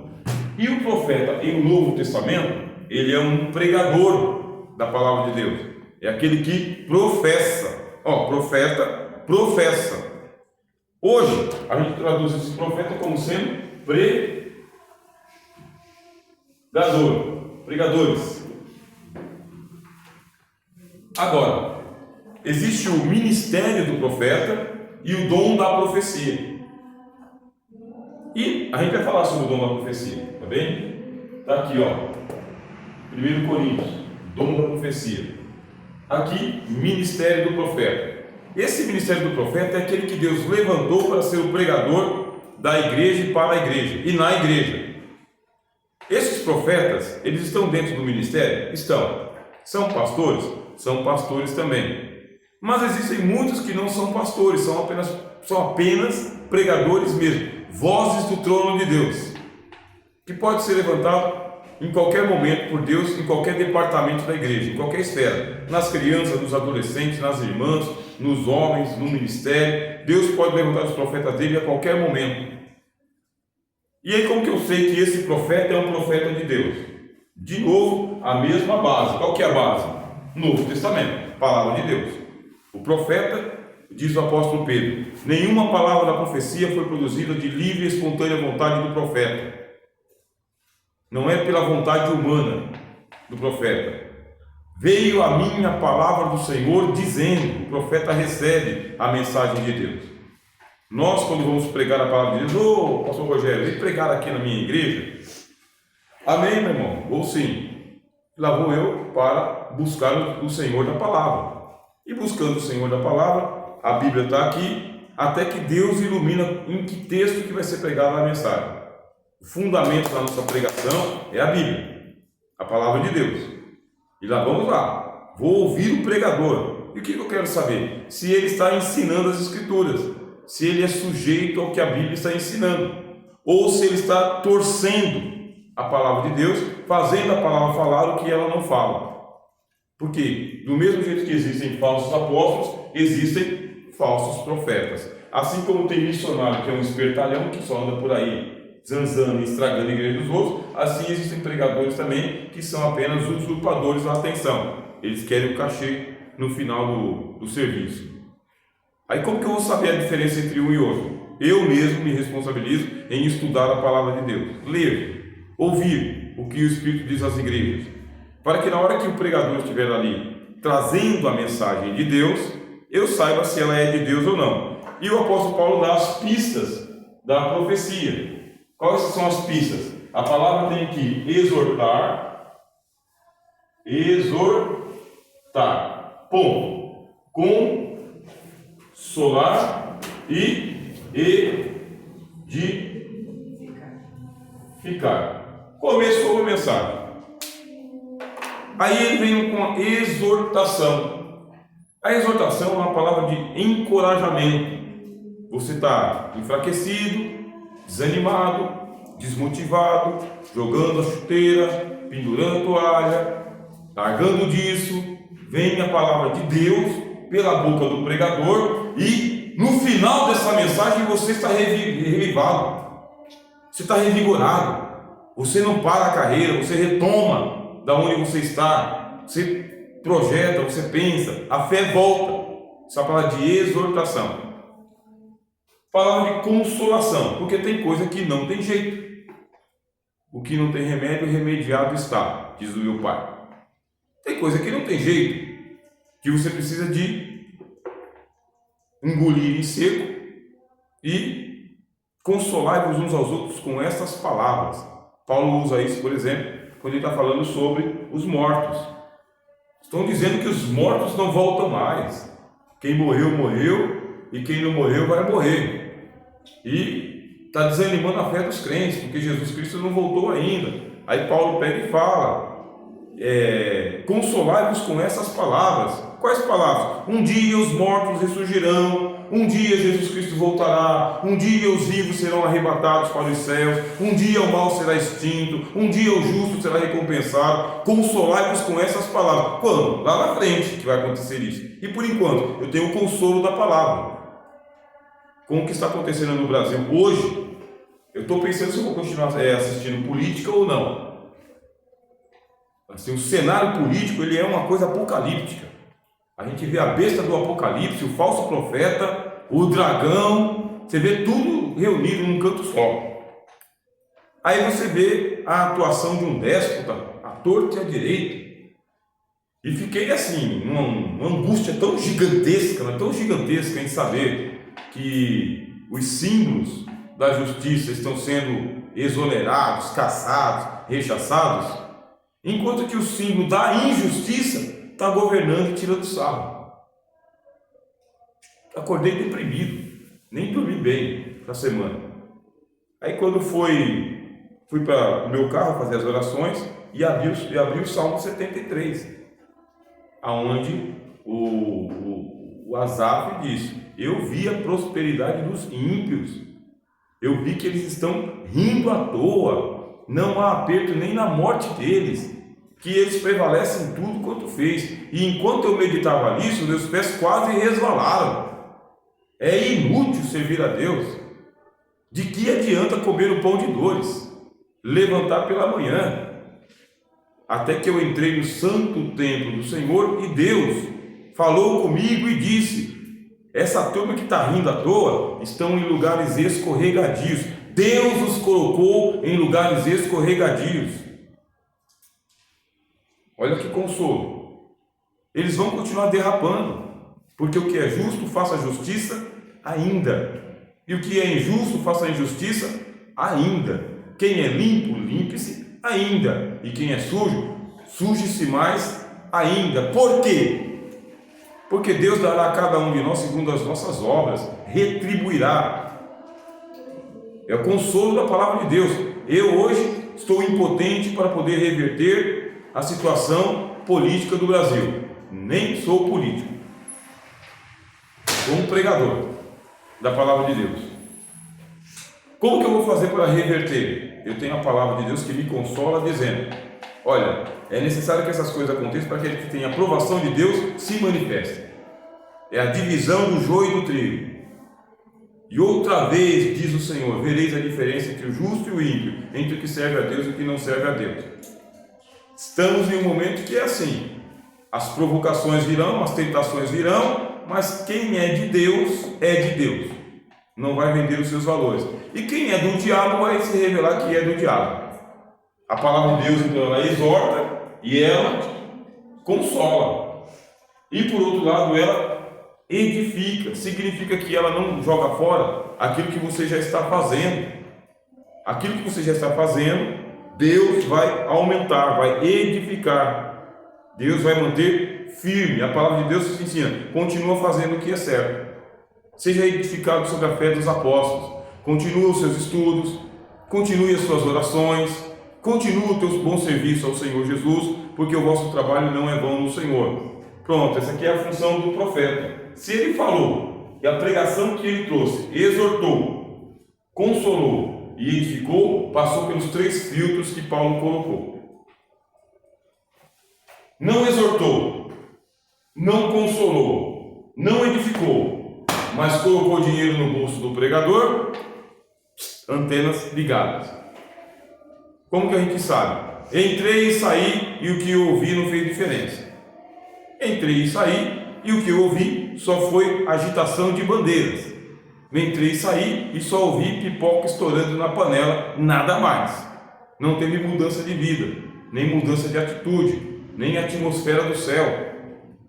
E o profeta em o Novo Testamento, ele é um pregador da palavra de Deus. É aquele que professa. Profeta professa. Hoje, a gente traduz esse profeta como sendo pregadores. Agora, existe o ministério do profeta e o dom da profecia. E a gente vai falar sobre o dom da profecia, tá bem? Tá aqui, ó. 1 Coríntios, dom da profecia. Aqui, ministério do profeta. Esse ministério do profeta é aquele que Deus levantou para ser o pregador da igreja e para a igreja, e na igreja. Esses profetas, eles estão dentro do ministério? Estão. São pastores? São pastores também. Mas existem muitos que não são pastores, são apenas pregadores mesmo, vozes do trono de Deus, que pode ser levantado em qualquer momento por Deus, em qualquer departamento da igreja, em qualquer esfera, nas crianças, nos adolescentes, nas irmãs, nos homens, no ministério. Deus pode levantar os profetas dele a qualquer momento. E aí, como que eu sei que esse profeta é um profeta de Deus? De novo, a mesma base. Qual que é a base? Novo Testamento, palavra de Deus. O profeta, diz o apóstolo Pedro, nenhuma palavra da profecia foi produzida de livre e espontânea vontade do profeta. Não é pela vontade humana do profeta. Veio a mim a palavra do Senhor dizendo. O profeta recebe a mensagem de Deus. Nós, quando vamos pregar a palavra de Deus, pastor Rogério, vem pregar aqui na minha igreja. Amém, meu irmão? Ou sim. Lá vou eu para buscar o Senhor da palavra. E buscando o Senhor da palavra, a Bíblia está aqui, até que Deus ilumina em que texto que vai ser pregado a mensagem. O fundamento da nossa pregação é a Bíblia, a palavra de Deus. E lá vamos lá, vou ouvir o pregador. E o que eu quero saber? Se ele está ensinando as Escrituras, se ele é sujeito ao que a Bíblia está ensinando, ou se ele está torcendo a palavra de Deus, fazendo a palavra falar o que ela não fala. Porque do mesmo jeito que existem falsos apóstolos, existem falsos profetas. Assim como tem missionário que é um espertalhão que só anda por aí zanzando e estragando a igreja dos outros, assim existem pregadores também que são apenas usurpadores da atenção. Eles querem o cachê no final do serviço. Aí como que eu vou saber a diferença entre um e outro? Eu mesmo me responsabilizo em estudar a palavra de Deus, ler, ouvir o que o Espírito diz às igrejas, para que na hora que o pregador estiver ali trazendo a mensagem de Deus, eu saiba se ela é de Deus ou não. E o apóstolo Paulo dá as pistas da profecia. Quais são as pistas? A palavra tem que exortar, ponto, consolar e ficaram. Começou a mensagem. Aí ele veio com a exortação. A exortação é uma palavra de encorajamento. Você está enfraquecido, desanimado, desmotivado, jogando a chuteira, pendurando a toalha, largando disso. Vem a palavra de Deus pela boca do pregador e no final dessa mensagem você está revivado, você está revigorado, você não para a carreira, você retoma da onde você está, você projeta, você pensa, a fé volta. Essa palavra de exortação. Palavra de consolação, porque tem coisa que não tem jeito. O que não tem remédio, remediado está, diz o meu pai. Tem coisa que não tem jeito, que você precisa de engolir em seco e consolar-vos uns aos outros com estas palavras. Paulo usa isso, por exemplo, quando ele está falando sobre os mortos. Estão dizendo que os mortos não voltam mais. Quem morreu, morreu, e quem não morreu vai morrer. E está desanimando a fé dos crentes, porque Jesus Cristo não voltou ainda. Aí Paulo pega e fala, consolai-vos com essas palavras. Quais palavras? Um dia os mortos ressurgirão, um dia Jesus Cristo voltará, um dia os vivos serão arrebatados para os céus, um dia o mal será extinto, um dia o justo será recompensado. Consolai-vos com essas palavras. Quando? Lá na frente que vai acontecer isso. E por enquanto, eu tenho o consolo da palavra. Com o que está acontecendo no Brasil hoje, eu estou pensando se eu vou continuar assistindo política ou não. Assim, o cenário político ele é uma coisa apocalíptica. A gente vê a besta do Apocalipse, o falso profeta, o dragão, você vê tudo reunido num canto só. Aí você vê a atuação de um déspota, à torta e à direita. E fiquei assim, numa angústia tão gigantesca em saber que os símbolos da justiça estão sendo exonerados, caçados, rechaçados, enquanto que o símbolo da injustiça está governando e tirando sarro. Acordei deprimido, nem dormi bem na semana. Aí quando fui para o meu carro fazer as orações e abri o Salmo 73, aonde o Asaf diz: eu vi a prosperidade dos ímpios, eu vi que eles estão rindo à toa, não há aperto nem na morte deles, que eles prevalecem em tudo quanto fez. E enquanto eu meditava nisso, meus pés quase resvalaram. É inútil servir a Deus. De que adianta comer o pão de dores, levantar pela manhã? Até que eu entrei no santo templo do Senhor e Deus falou comigo e disse: essa turma que está rindo à toa estão em lugares escorregadios. Deus os colocou em lugares escorregadios. Olha que consolo. Eles vão continuar derrapando, porque o que é justo, faça a justiça ainda. E o que é injusto, faça a injustiça ainda. Quem é limpo, limpe-se ainda. E quem é sujo, suje-se mais ainda. Por quê? Porque Deus dará a cada um de nós segundo as nossas obras, retribuirá. É o consolo da palavra de Deus. Eu hoje estou impotente para poder reverter a situação política do Brasil. Nem sou político. Sou um pregador da palavra de Deus. Como que eu vou fazer para reverter? Eu tenho a palavra de Deus que me consola dizendo: olha, é necessário que essas coisas aconteçam para que aquele que tem a aprovação de Deus se manifeste. É a divisão do joio e do trigo. E outra vez, diz o Senhor, vereis a diferença entre o justo e o ímpio, entre o que serve a Deus e o que não serve a Deus. Estamos em um momento que é assim, as provocações virão, as tentações virão, mas quem é de Deus, não vai vender os seus valores. E quem é do diabo vai se revelar que é do diabo. A palavra de Deus, então, ela exorta e ela consola. E por outro lado, ela edifica, significa que ela não joga fora aquilo que você já está fazendo. Aquilo que você já está fazendo, Deus vai aumentar, vai edificar. Deus vai manter firme. A palavra de Deus te ensina: continua fazendo o que é certo. Seja edificado sobre a fé dos apóstolos. Continua os seus estudos. continue as suas orações, continue o teu bom serviço ao Senhor Jesus, porque o vosso trabalho não é vão no Senhor. Pronto, essa aqui é a função do profeta. Se ele falou, e a pregação que ele trouxe, exortou, consolou e edificou, passou pelos 3 filtros que Paulo colocou. Não exortou, não consolou, não edificou, mas colocou dinheiro no bolso do pregador, antenas ligadas. Como que a gente sabe? Entrei e saí e o que eu ouvi não fez diferença. Entrei e saí e o que eu ouvi só foi agitação de bandeiras. Entrei e saí e só ouvi pipoca estourando na panela, nada mais. Não teve mudança de vida, nem mudança de atitude, nem atmosfera do céu.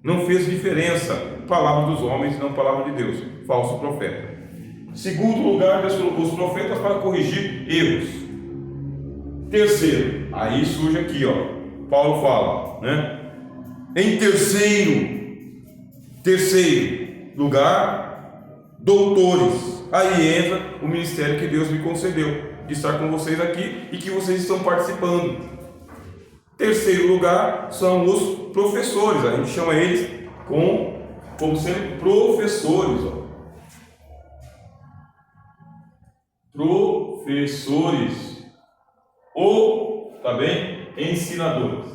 Não fez diferença. Palavra dos homens, não palavra de Deus. Falso profeta. Segundo lugar, Deus colocou os profetas para corrigir erros. Terceiro, aí surge aqui, Paulo fala, né? Em terceiro lugar, doutores. Aí entra o ministério que Deus me concedeu, de estar com vocês aqui e que vocês estão participando. Terceiro lugar são os professores, a gente chama eles como sendo professores, professores, ou, tá bem, ensinadores.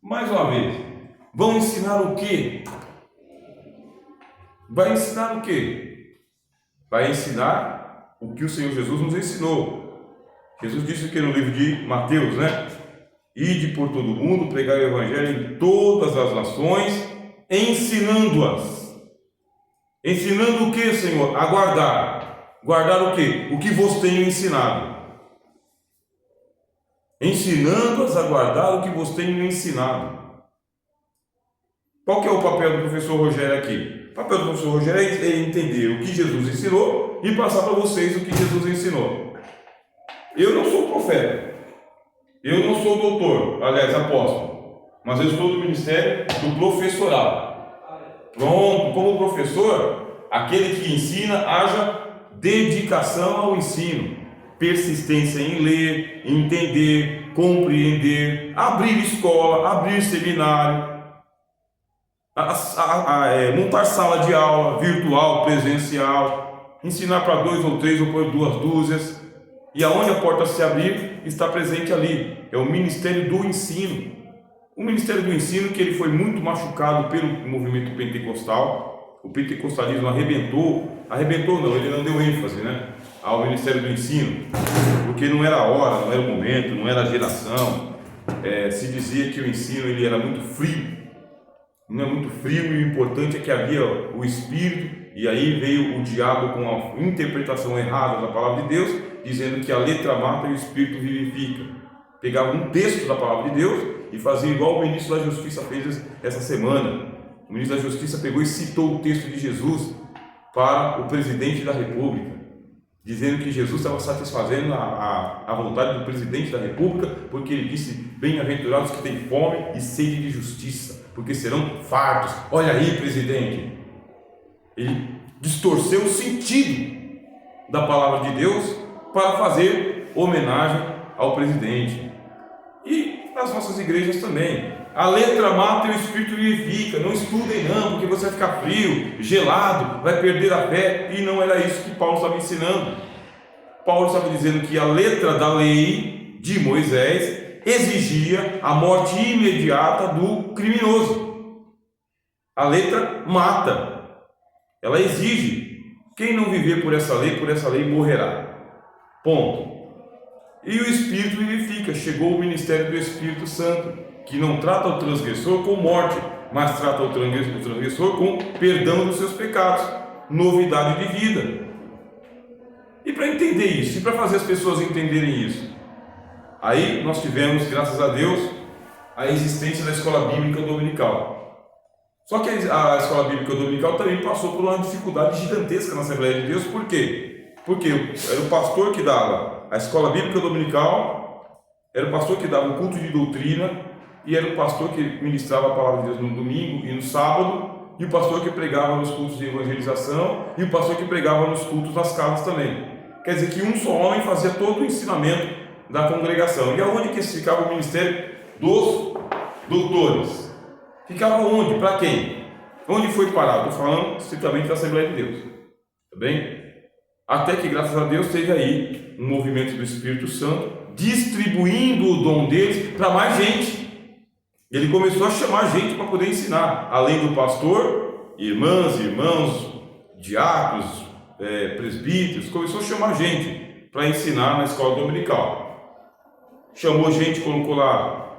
Mais uma vez, vão ensinar o quê? Vai ensinar o quê? Vai ensinar o que o Senhor Jesus nos ensinou. Jesus disse que no livro de Mateus, né? Ide por todo o mundo, pregai o evangelho em todas as nações, ensinando-as. Ensinando o que, Senhor? A guardar. Guardar o que? O que vos tenho ensinado. Ensinando-as a guardar o que vos tenho ensinado. Qual que é o papel do professor Rogério aqui? O papel do professor Rogério é entender o que Jesus ensinou e passar para vocês o que Jesus ensinou. Eu não sou profeta. Eu não sou doutor, aliás, apóstolo. Mas eu estou no ministério do professorado. Pronto, como professor, aquele que ensina, haja dedicação ao ensino, persistência em ler, entender, compreender, abrir escola, abrir seminário, montar sala de aula virtual, presencial, ensinar para 2 ou 3 ou por 2 dúzias, e aonde a porta se abrir, está presente ali. É o ministério do ensino. O ministério do ensino, que ele foi muito machucado pelo movimento pentecostal. O pentecostalismo arrebentou não, ele não deu ênfase, né, ao ministério do ensino, porque não era a hora, não era o momento, não era a geração. Se dizia que o ensino ele era muito frio. Não é muito frio, e o importante é que havia o Espírito, e aí veio o diabo com a interpretação errada da palavra de Deus, dizendo que a letra mata e o Espírito vivifica. Pegava um texto da palavra de Deus e fazia igual o ministro da Justiça fez essa semana. O ministro da Justiça pegou e citou o texto de Jesus para o presidente da República, dizendo que Jesus estava satisfazendo a vontade do presidente da República, porque ele disse: bem-aventurados que têm fome e sede de justiça, porque serão fartos. Olha aí, presidente, ele distorceu o sentido da palavra de Deus para fazer homenagem ao presidente. E nas nossas igrejas também. A letra mata e o Espírito vivifica. Não estudem não, porque você vai ficar frio, gelado, vai perder a fé. E não era isso que Paulo estava ensinando. Paulo estava dizendo que a letra da lei de Moisés exigia a morte imediata do criminoso. A letra mata. Ela exige. Quem não viver por essa lei morrerá. Ponto. E o Espírito vivifica. Chegou o ministério do Espírito Santo, que não trata o transgressor com morte, mas trata o transgressor com perdão dos seus pecados, novidade de vida. E para entender isso, e para fazer as pessoas entenderem isso, aí nós tivemos, graças a Deus, a existência da escola bíblica dominical. Só que a escola bíblica dominical também passou por uma dificuldade gigantesca na Assembleia de Deus. Por quê? Porque era o pastor que dava a escola bíblica dominical, era o pastor que dava o culto de doutrina, e era o pastor que ministrava a palavra de Deus no domingo e no sábado, e o pastor que pregava nos cultos de evangelização, e o pastor que pregava nos cultos nas casas também. Quer dizer que um só homem fazia todo o ensinamento da congregação. E aonde que ficava o ministério dos doutores? Ficava onde? Para quem? Onde foi parar? Estou falando estritamente da Assembleia de Deus. Tá bem? Até que, graças a Deus, teve aí um movimento do Espírito Santo distribuindo o dom deles para mais gente. Ele começou a chamar gente para poder ensinar, além do pastor, irmãs, irmãos, diáconos, presbíteros, começou a chamar gente para ensinar na escola dominical. Chamou gente, colocou lá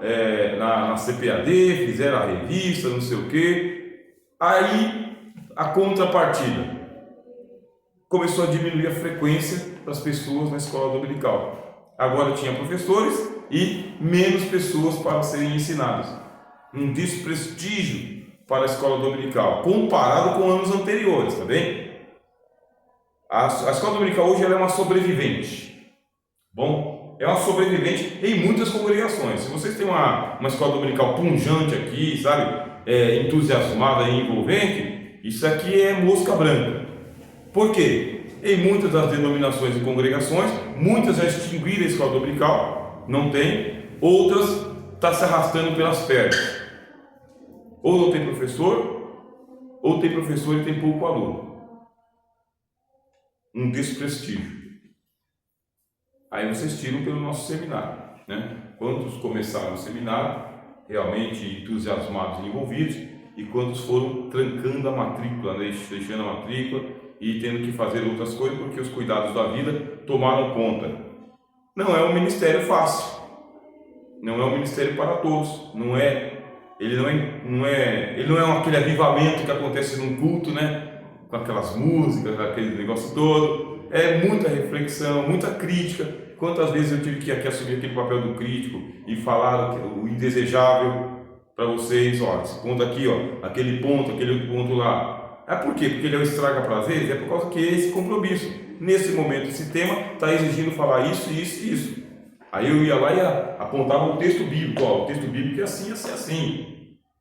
na CPAD, fizeram a revista, não sei o que. Aí a contrapartida começou a diminuir a frequência das pessoas na escola dominical. Agora tinha professores e menos pessoas para serem ensinadas. Um desprestígio para a escola dominical, comparado com anos anteriores, tá bem? A escola dominical hoje ela é uma sobrevivente. Bom, é uma sobrevivente em muitas congregações. Se vocês têm uma escola dominical punjante aqui, sabe, entusiasmada e envolvente, isso aqui é mosca branca. Por quê? Em muitas das denominações e congregações, muitas já extinguiram a escola dominical, não tem, outras estão se arrastando pelas pernas. Ou não tem professor, ou tem professor e tem pouco aluno. Um desprestígio. Aí vocês tiram pelo nosso seminário, né? Quantos começaram o seminário realmente entusiasmados e envolvidos, e quantos foram trancando a matrícula, né? Deixando a matrícula e tendo que fazer outras coisas porque os cuidados da vida tomaram conta. Não é um ministério fácil, não é um ministério para todos, ele não é aquele avivamento que acontece num culto, né? Com aquelas músicas, aquele negócio todo. É muita reflexão, muita crítica. Quantas vezes eu tive que aqui assumir aquele papel do crítico e falar o indesejável para vocês, ó, esse ponto aqui, ó, aquele outro ponto lá. É por quê? Porque ele é o estraga prazeres? É por causa que é esse compromisso. Nesse momento, esse tema está exigindo falar isso, isso e isso. Aí eu ia lá e apontava o texto bíblico. Ó, o texto bíblico é assim, assim, assim.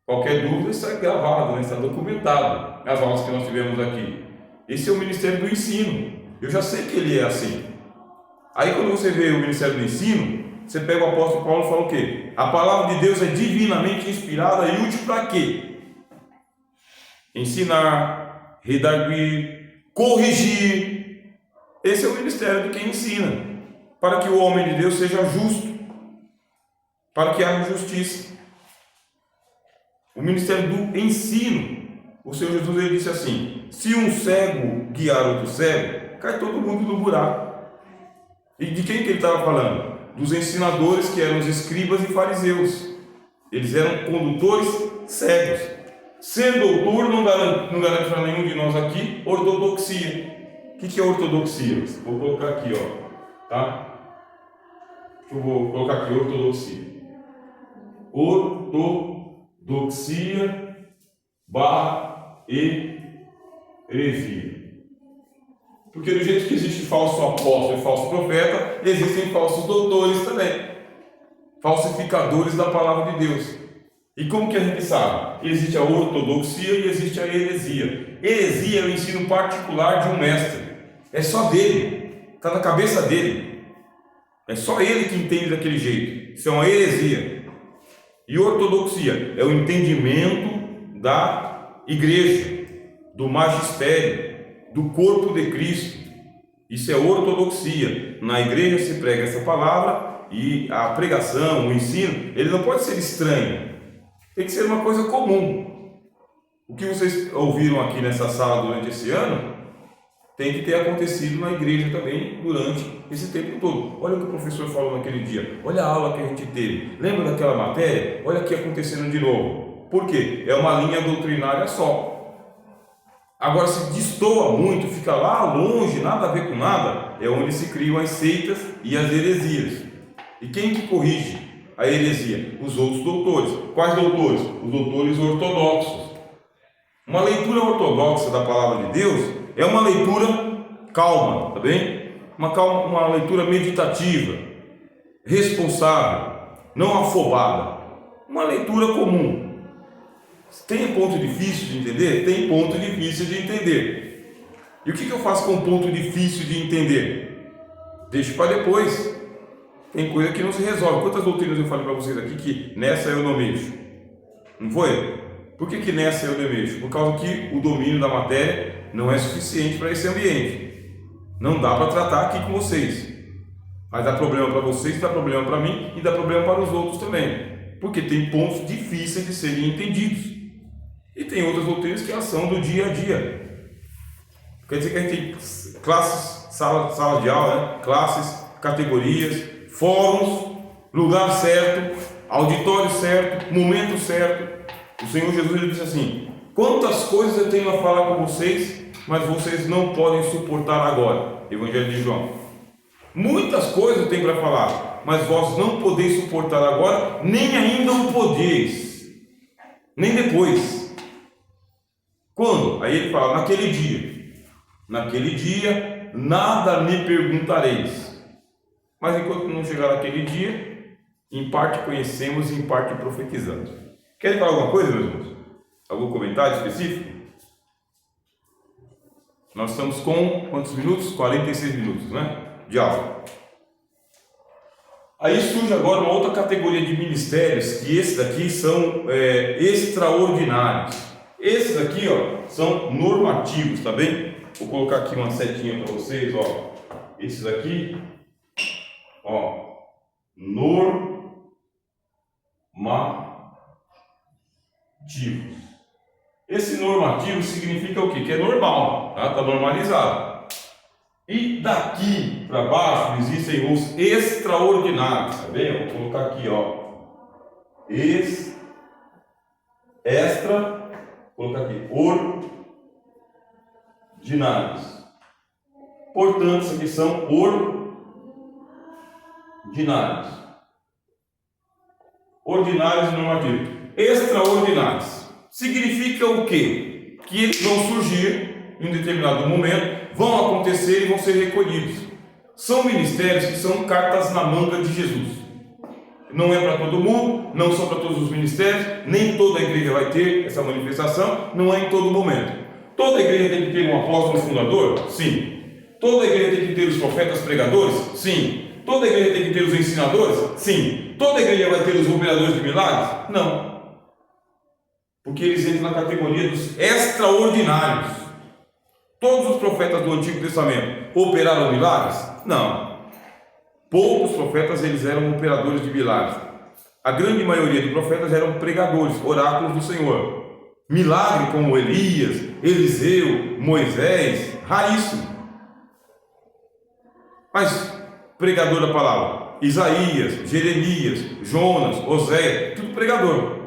Qualquer dúvida está gravado, né? Está documentado nas aulas que nós tivemos aqui. Esse é o ministério do ensino. Eu já sei que ele é assim. Aí quando você vê o ministério do ensino, você pega o apóstolo Paulo e fala o quê? A palavra de Deus é divinamente inspirada e útil para quê? Ensinar, redarguir, corrigir. Esse é o ministério de quem ensina, para que o homem de Deus seja justo, para que haja justiça. O ministério do ensino. O Senhor Jesus ele disse assim: se um cego guiar outro cego, cai todo mundo no buraco. E de quem que ele estava falando? Dos ensinadores que eram os escribas e fariseus. Eles eram condutores cegos. Ser doutor não garante para nenhum de nós aqui ortodoxia. O que é ortodoxia? Vou colocar aqui, ó, tá? Eu vou colocar aqui ortodoxia. Ortodoxia barra heresia. Porque do jeito que existe falso apóstolo e falso profeta, existem falsos doutores também, falsificadores da palavra de Deus. E como que a gente sabe? Existe a ortodoxia e existe a heresia. Heresia é o ensino particular de um mestre. É só dele. Está na cabeça dele. É só ele que entende daquele jeito. Isso é uma heresia. E ortodoxia é o entendimento da igreja, do magistério, do corpo de Cristo. Isso é ortodoxia. Na igreja se prega essa palavra e a pregação, o ensino, ele não pode ser estranho. Tem que ser uma coisa comum. O que vocês ouviram aqui nessa sala durante esse ano tem que ter acontecido na igreja também durante esse tempo todo. Olha o que o professor falou naquele dia. Olha a aula que a gente teve. Lembra daquela matéria? Olha aqui acontecendo de novo. Por quê? É uma linha doutrinária só. Agora, se destoa muito, fica lá longe, nada a ver com nada, é onde se criam as seitas e as heresias. E quem que corrige a heresia? Os outros doutores. Quais doutores? Os doutores ortodoxos. Uma leitura ortodoxa da palavra de Deus é uma leitura calma, tá bem? Uma leitura meditativa, responsável, não afobada. Uma leitura comum. Tem ponto difícil de entender? Tem ponto difícil de entender. E o que eu faço com ponto difícil de entender? Deixo para depois. Tem coisa que não se resolve. Quantas doutrinas eu falei para vocês aqui que nessa eu não mexo? Não foi? Por que nessa eu não mexo? Por causa que o domínio da matéria não é suficiente para esse ambiente. Não dá para tratar aqui com vocês. Mas dá problema para vocês, dá problema para mim e dá problema para os outros também. Porque tem pontos difíceis de serem entendidos. E tem outras doutrinas que são do dia a dia. Quer dizer que a gente tem classes, sala de aula, né? Classes, categorias, fóruns, lugar certo, auditório certo, momento certo. O Senhor Jesus ele disse assim: quantas coisas eu tenho a falar com vocês, mas vocês não podem suportar agora. Evangelho de João. Muitas coisas eu tenho para falar, mas vós não podeis suportar agora, nem ainda o podeis, nem depois. Quando? Aí ele fala, naquele dia nada me perguntareis. Mas enquanto não chegar naquele dia, em parte conhecemos e em parte profetizamos. Querem falar alguma coisa, meus irmãos? Algum comentário específico? Nós estamos com quantos minutos? 46 minutos, né? De aula. Aí surge agora uma outra categoria de ministérios, que esses daqui são extraordinários. Esses aqui, ó, são normativos, tá bem? Vou colocar aqui uma setinha para vocês, ó. Esses aqui, ó, normativos. Esse normativo significa o quê? Que é normal, tá? Tá normalizado. E daqui para baixo existem os extraordinários, tá bem? Vou colocar aqui, ó. Vou colocar aqui, ordinários. Portanto, isso aqui são ordinários. Ordinários e normativos. Extraordinários. Significa o quê? Que eles vão surgir em um determinado momento, vão acontecer e vão ser recolhidos. São ministérios que são cartas na manga de Jesus. Não é para todo mundo, não são para todos os ministérios, nem toda a igreja vai ter essa manifestação, não é em todo momento. Toda a igreja tem que ter um apóstolo fundador? Sim. Toda a igreja tem que ter os profetas pregadores? Sim. Toda a igreja tem que ter os ensinadores? Sim. Toda a igreja vai ter os operadores de milagres? Não. Porque eles entram na categoria dos extraordinários. Todos os profetas do Antigo Testamento operaram milagres? Não. Poucos profetas eles eram operadores de milagres. A grande maioria dos profetas eram pregadores, oráculos do Senhor. Milagre como Elias, Eliseu, Moisés, raríssimo. Mas pregador da palavra, Isaías, Jeremias, Jonas, Oséias, tudo pregador.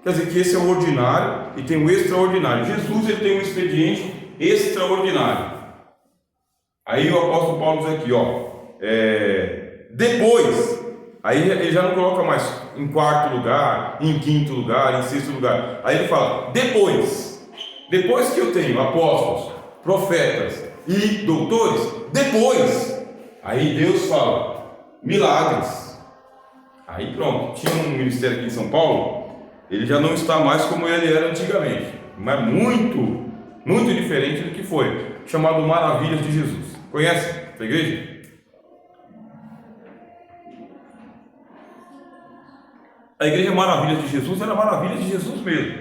Quer dizer que esse é o ordinário e tem o extraordinário. Jesus ele tem um expediente extraordinário. Aí o apóstolo Paulo diz aqui, ó, depois, aí ele já não coloca mais em quarto lugar, em quinto lugar, em sexto lugar. Aí ele fala, depois que eu tenho apóstolos, profetas e doutores, depois, aí Deus fala, milagres. Aí pronto, tinha um ministério aqui em São Paulo, ele já não está mais como ele era antigamente, mas muito, muito diferente do que foi, chamado Maravilhas de Jesus. Conhece essa igreja? A igreja Maravilhas de Jesus era Maravilhas de Jesus mesmo.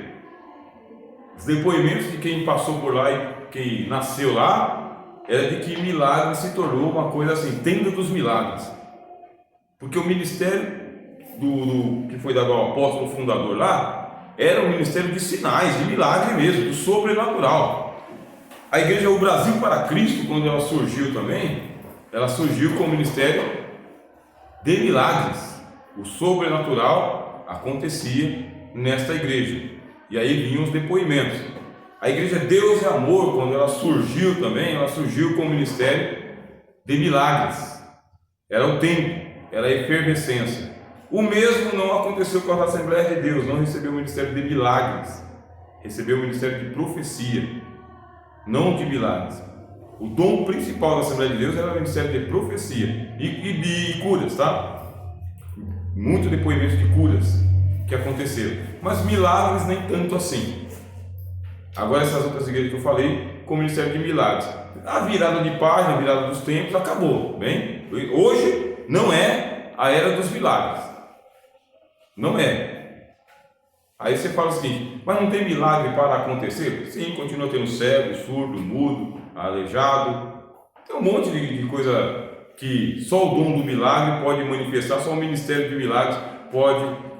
Os depoimentos de quem passou por lá e quem nasceu lá era de que milagre se tornou uma coisa assim, tenda dos milagres. Porque o ministério que foi dado ao apóstolo fundador lá era um ministério de sinais, de milagre mesmo, do sobrenatural. A igreja O Brasil para Cristo, quando ela surgiu também, ela surgiu com o ministério de milagres. O sobrenatural acontecia nesta igreja. E aí vinham os depoimentos. A igreja Deus e Amor, quando ela surgiu também, ela surgiu com o ministério de milagres. Era o tempo, era a efervescência. O mesmo não aconteceu com a Assembleia de Deus, não recebeu o ministério de milagres, recebeu o ministério de profecia, não de milagres. O dom principal da Assembleia de Deus era o ministério de profecia e de curas, tá? Muitos depoimentos de curas que aconteceram. Mas milagres nem tanto assim. Agora essas outras igrejas que eu falei, com o ministério de milagres. A virada de página, a virada dos tempos, acabou. Bem, hoje não é a era dos milagres. Não é. Aí você fala o seguinte, mas não tem milagre para acontecer? Sim, continua tendo cego, surdo, mudo, aleijado. Tem um monte de coisa que só o dom do milagre pode manifestar, só o ministério de milagres pode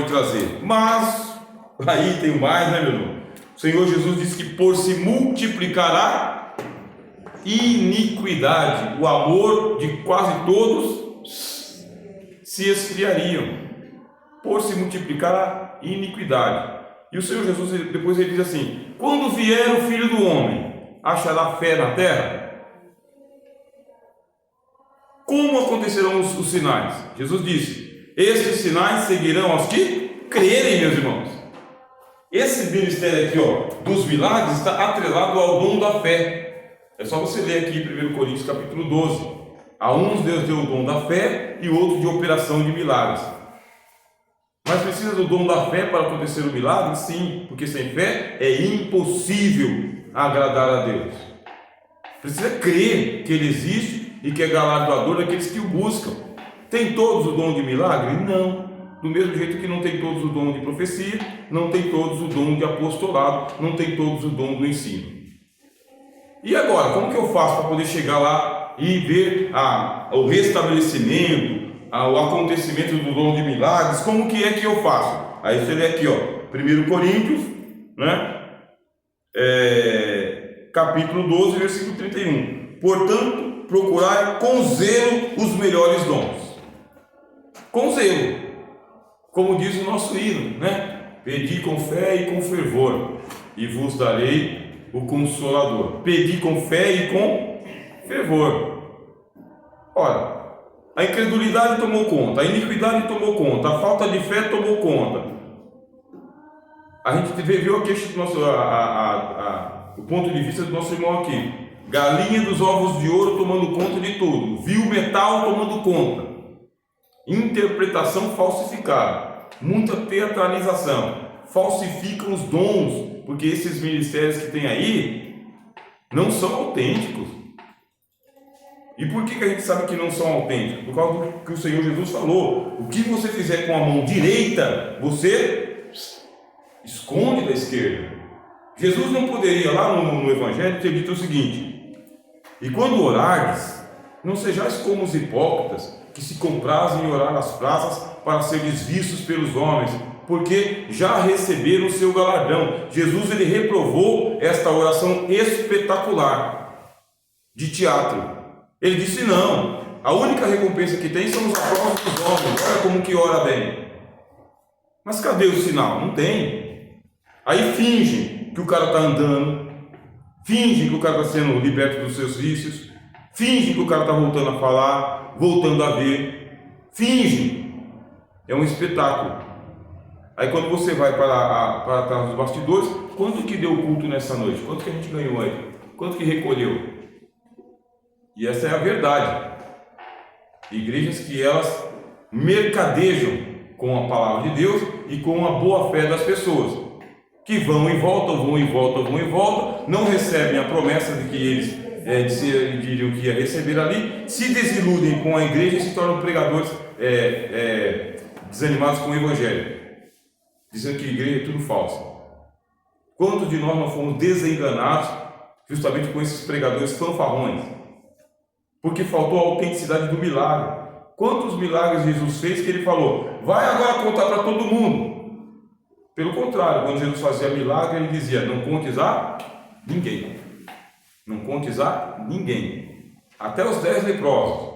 trazer. Mas, aí tem mais, né, meu irmão? O Senhor Jesus disse que por se multiplicar a iniquidade, o amor de quase todos se esfriariam. Por se multiplicar a iniquidade. E o Senhor Jesus, depois ele diz assim, quando vier o Filho do Homem, achará fé na terra? Como acontecerão os sinais? Jesus disse, esses sinais seguirão aos que crerem, meus irmãos. Esse ministério aqui, dos milagres, está atrelado ao dom da fé. É só você ler aqui em 1 Coríntios capítulo 12. A uns Deus deu o dom da fé e outros de operação de milagres. Mas precisa do dom da fé para acontecer o milagre? Sim, porque sem fé é impossível agradar a Deus. Precisa crer que Ele existe e que é galardoador daqueles que o buscam. Tem todos o dom de milagre? Não. Do mesmo jeito que não tem todos o dom de profecia, não tem todos o dom de apostolado, não tem todos o dom do ensino. E agora, como que eu faço para poder chegar lá e ver o restabelecimento, o acontecimento do dom de milagres? Como que é que eu faço? Aí você lê aqui, 1 Coríntios, né? Capítulo 12, versículo 31. Portanto, procurai com zelo os melhores dons. Com zelo, como diz o nosso hino, né? Pedi com fé e com fervor, e vos darei o Consolador. Pedi com fé e com fervor. Ora, a incredulidade tomou conta, a iniquidade tomou conta, a falta de fé tomou conta. A gente viu aqui o ponto de vista do nosso irmão aqui. Galinha dos ovos de ouro tomando conta de tudo. Viu metal tomando conta. Interpretação falsificada. Muita teatralização. Falsificam os dons, porque esses ministérios que tem aí não são autênticos. E por que a gente sabe que não são autênticos? Por causa do que o Senhor Jesus falou. O que você fizer com a mão direita, você esconde da esquerda. Jesus não poderia, lá no Evangelho, ter dito o seguinte: e quando orardes, não sejais como os hipócritas, que se comprazem em orar nas praças para seres vistos pelos homens, porque já receberam o seu galardão. Jesus, ele reprovou esta oração espetacular de teatro. Ele disse: não, a única recompensa que tem são os aplausos dos homens. Olha como que ora bem. Mas cadê o sinal? Não tem. Aí fingem que o cara está andando, fingem que o cara está sendo liberto dos seus vícios, fingem que o cara está voltando a falar, voltando a ver, fingem. É um espetáculo. Aí quando você vai para trás dos bastidores, quanto que deu o culto nessa noite? Quanto que a gente ganhou aí? Quanto que recolheu? E essa é a verdade. Igrejas que elas mercadejam com a palavra de Deus e com a boa fé das pessoas, que vão e voltam, não recebem a promessa de que eles diriam que ia receber ali, se desiludem com a igreja e se tornam pregadores desanimados com o Evangelho, dizendo que a igreja é tudo falso. Quantos de nós não fomos desenganados justamente com esses pregadores fanfarrões? Porque faltou a autenticidade do milagre. Quantos milagres Jesus fez que ele falou: vai agora contar para todo mundo? Pelo contrário, quando Jesus fazia milagre, ele dizia: não contes a ninguém. Não contes a ninguém. Até os 10 leprosos.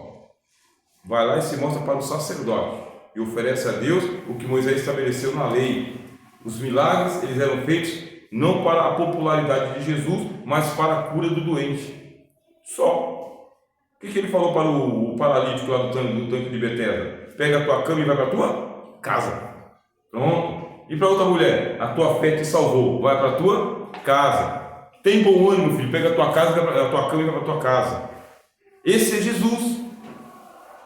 Vai lá e se mostra para o sacerdote e oferece a Deus o que Moisés estabeleceu na lei. Os milagres, eles eram feitos não para a popularidade de Jesus, mas para a cura do doente. Só. O que ele falou para o paralítico lá do tanque de Betesda? Pega a tua cama e vai para a tua casa. Pronto. E para outra mulher? A tua fé te salvou. Vai para a tua casa. Tem bom ânimo, filho. Pega a tua cama e vai para a tua casa. Esse é Jesus.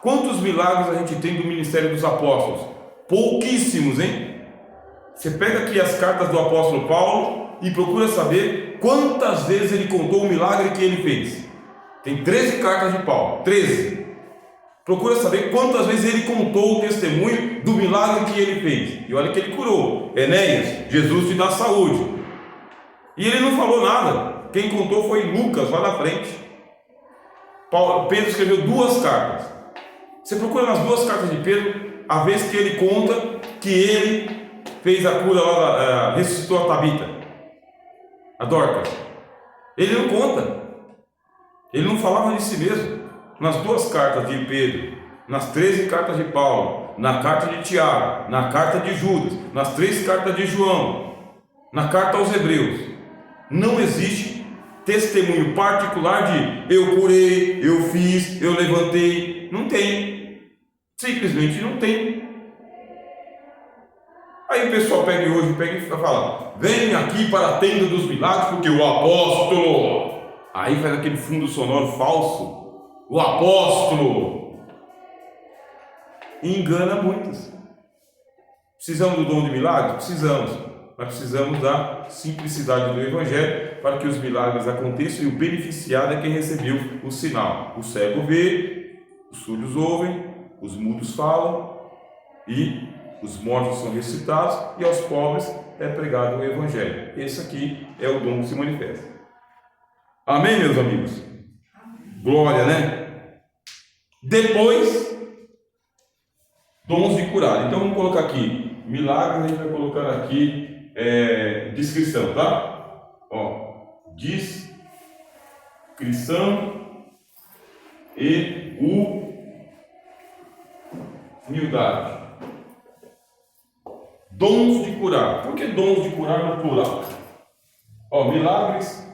Quantos milagres a gente tem do ministério dos apóstolos? Pouquíssimos, hein? Você pega aqui as cartas do apóstolo Paulo e procura saber quantas vezes ele contou o milagre que ele fez. Tem 13 cartas de Paulo, 13. Procura saber quantas vezes ele contou o testemunho do milagre que ele fez. E olha que ele curou Enéas, Jesus te dá saúde. E ele não falou nada. Quem contou foi Lucas, lá na frente. Pedro escreveu 2 cartas. Você procura nas 2 cartas de Pedro a vez que ele conta que ele fez a cura lá, ressuscitou a Tabita, a Dorcas. Ele não conta. Ele não falava de si mesmo. Nas 2 cartas de Pedro, nas 13 cartas de Paulo, na carta de Tiago, na carta de Judas, nas 3 cartas de João, na carta aos Hebreus, não existe testemunho particular de eu curei, eu fiz, eu levantei. Não tem. Simplesmente não tem. Aí o pessoal pega e fala: vem aqui para a tenda dos milagres, porque o apóstolo. Aí faz aquele fundo sonoro falso. O apóstolo. E engana muitos. Precisamos do dom de milagres? Precisamos. Mas precisamos da simplicidade do Evangelho para que os milagres aconteçam, e o beneficiado é quem recebeu o sinal. O cego vê, os surdos ouvem, os mudos falam, e os mortos são ressuscitados, e aos pobres é pregado o Evangelho. Esse aqui é o dom que se manifesta. Amém, meus amigos? Glória, né? Depois, dons de curar. Então vamos colocar aqui milagres, a gente vai colocar aqui descrição, tá? Ó, descrição e humildade. Dons de curar. Por que dons de curar no plural? Ó, milagres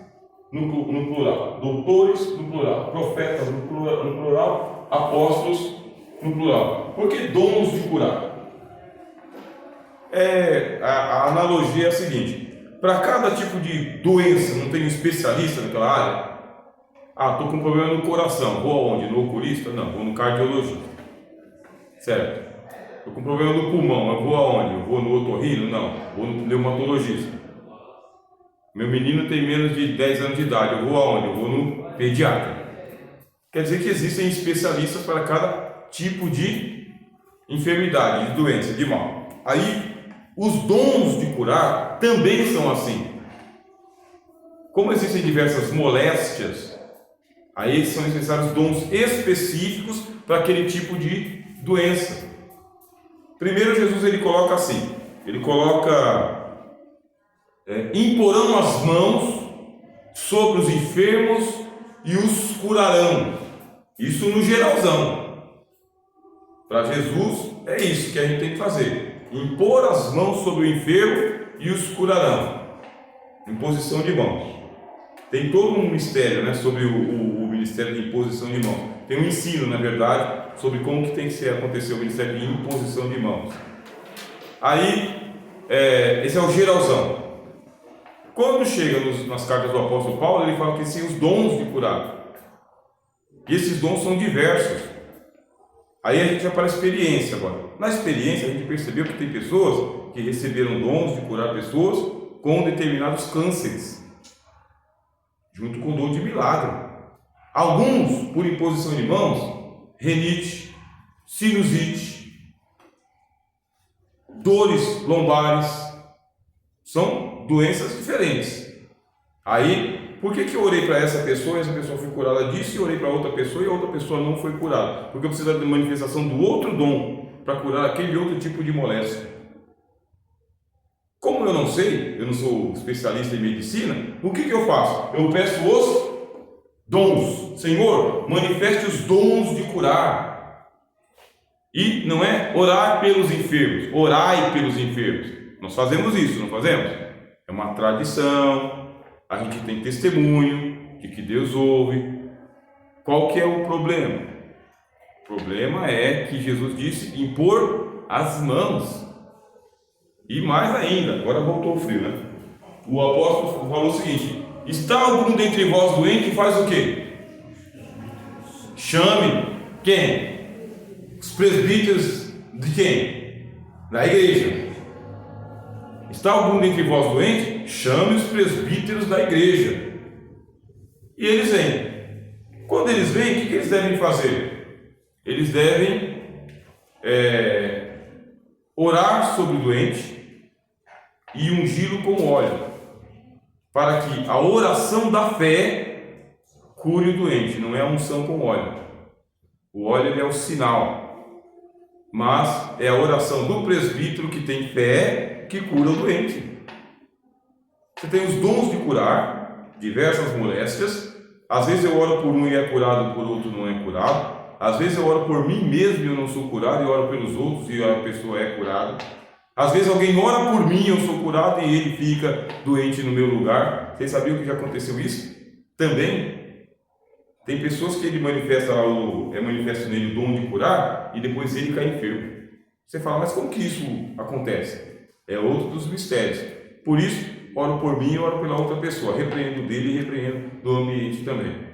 no plural, doutores no plural, profetas no plural, apóstolos no plural. Por que dons de curar? A analogia é a seguinte: para cada tipo de doença, não tem um especialista naquela área? Estou com um problema no coração, vou aonde? No oculista? Não, vou no cardiologista. Certo? Estou com um problema no pulmão, eu vou aonde? Eu vou no otorrino? Não, vou no pneumatologista. Meu menino tem menos de 10 anos de idade, eu vou aonde? Eu vou no pediatra. Quer dizer que existem especialistas para cada tipo de enfermidade, de doença, de mal. Aí, os dons de curar também são assim. Como existem diversas moléstias, aí são necessários dons específicos para aquele tipo de doença. Primeiro, Jesus ele coloca assim, ele coloca imporão as mãos sobre os enfermos e os curarão. Isso no geralzão. Para Jesus é isso que a gente tem que fazer: impor as mãos sobre o enfermo e os curarão. Imposição de mãos. Tem todo um mistério, né, sobre o ministério de imposição de mãos. Tem um ensino, na verdade, sobre como que tem que acontecer o ministério de imposição de mãos. Aí, esse é o geralzão. Quando chega nas cartas do apóstolo Paulo, ele fala que tem os dons de curar. E esses dons são diversos. Aí a gente vai para a experiência agora. Na experiência, a gente percebeu que tem pessoas que receberam dons de curar pessoas com determinados cânceres, junto com o dom de milagre. Alguns, por imposição de mãos, renite, sinusite, dores lombares, são doenças diferentes. Aí, por que eu orei para essa pessoa e essa pessoa foi curada disso, e orei para outra pessoa e a outra pessoa não foi curada? Porque eu preciso da manifestação do outro dom para curar aquele outro tipo de moléstia. Como eu não sei, eu não sou especialista em medicina, o que eu faço? Eu peço os dons. Senhor, manifeste os dons de curar. E não é orar pelos enfermos, orai pelos enfermos. Nós fazemos isso, não fazemos? É uma tradição, a gente tem testemunho de que Deus ouve. Qual que é o problema? O problema é que Jesus disse impor as mãos. E mais ainda, agora voltou o frio, né? O apóstolo falou o seguinte: está algum dentre vós doente? Faz o quê? Chame quem? presbíteros de quem? Da igreja. Está algum dentre vós doente? Chame os presbíteros da igreja. E eles vêm. Quando eles vêm, o que eles devem fazer? Eles devem orar sobre o doente e ungí-lo com óleo, para que a oração da fé cure o doente. Não é a unção com óleo. O óleo ele é o sinal, mas é a oração do presbítero que tem fé que cura o doente. Você tem os dons de curar diversas moléstias. Às vezes eu oro por um e é curado, por outro não é curado. Às vezes eu oro por mim mesmo e eu não sou curado, e oro pelos outros e a pessoa é curada. Às vezes alguém ora por mim e eu sou curado e ele fica doente no meu lugar. Vocês sabiam que já aconteceu isso? Também tem pessoas que ele manifesta manifesta nele o dom de curar e depois ele cai enfermo. Você fala, mas como que isso acontece? É outro dos mistérios. Por isso, oro por mim e oro pela outra pessoa. Repreendo dele e repreendo do ambiente também.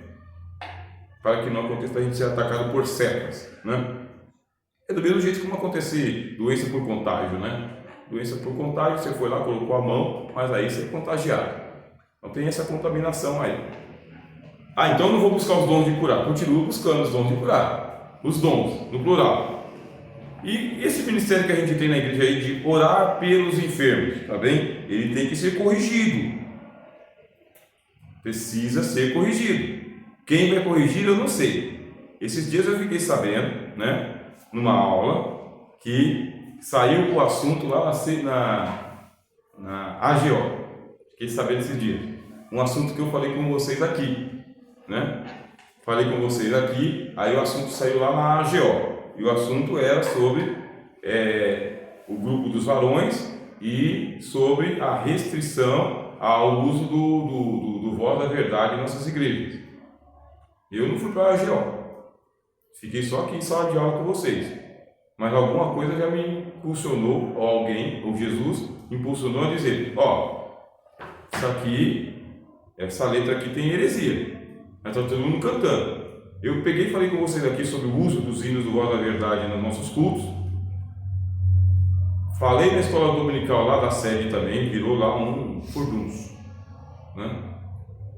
Para que não aconteça a gente ser atacado por setas, né? É do mesmo jeito como acontecer doença por contágio, né? Doença por contágio, você foi lá, colocou a mão, mas aí você é contagiado. Então tem essa contaminação aí. Então eu não vou buscar os dons de curar, continuo buscando os dons de curar. Os dons, no plural. E esse ministério que a gente tem na igreja aí de orar pelos enfermos, tá bem? Ele tem que ser corrigido. Precisa ser corrigido. Quem vai corrigir eu não sei. Esses dias eu fiquei sabendo, né, numa aula, que saiu o assunto lá na AGO. Fiquei sabendo esses dias. Um assunto que eu falei com vocês aqui, né? Falei com vocês aqui, aí o assunto saiu lá na AGO. E o assunto era sobre o grupo dos varões e sobre a restrição ao uso do voz da verdade em nossas igrejas. Eu não fui para a AGO. Fiquei só aqui em sala de aula com vocês. Mas alguma coisa já me impulsionou, ou alguém, ou Jesus, impulsionou a dizer, isso aqui, essa letra aqui tem heresia. Mas está todo mundo cantando. Eu peguei e falei com vocês aqui sobre o uso dos hinos do Voz da Verdade nos nossos cultos. Falei na escola dominical lá da sede também, virou lá um furdunço, né?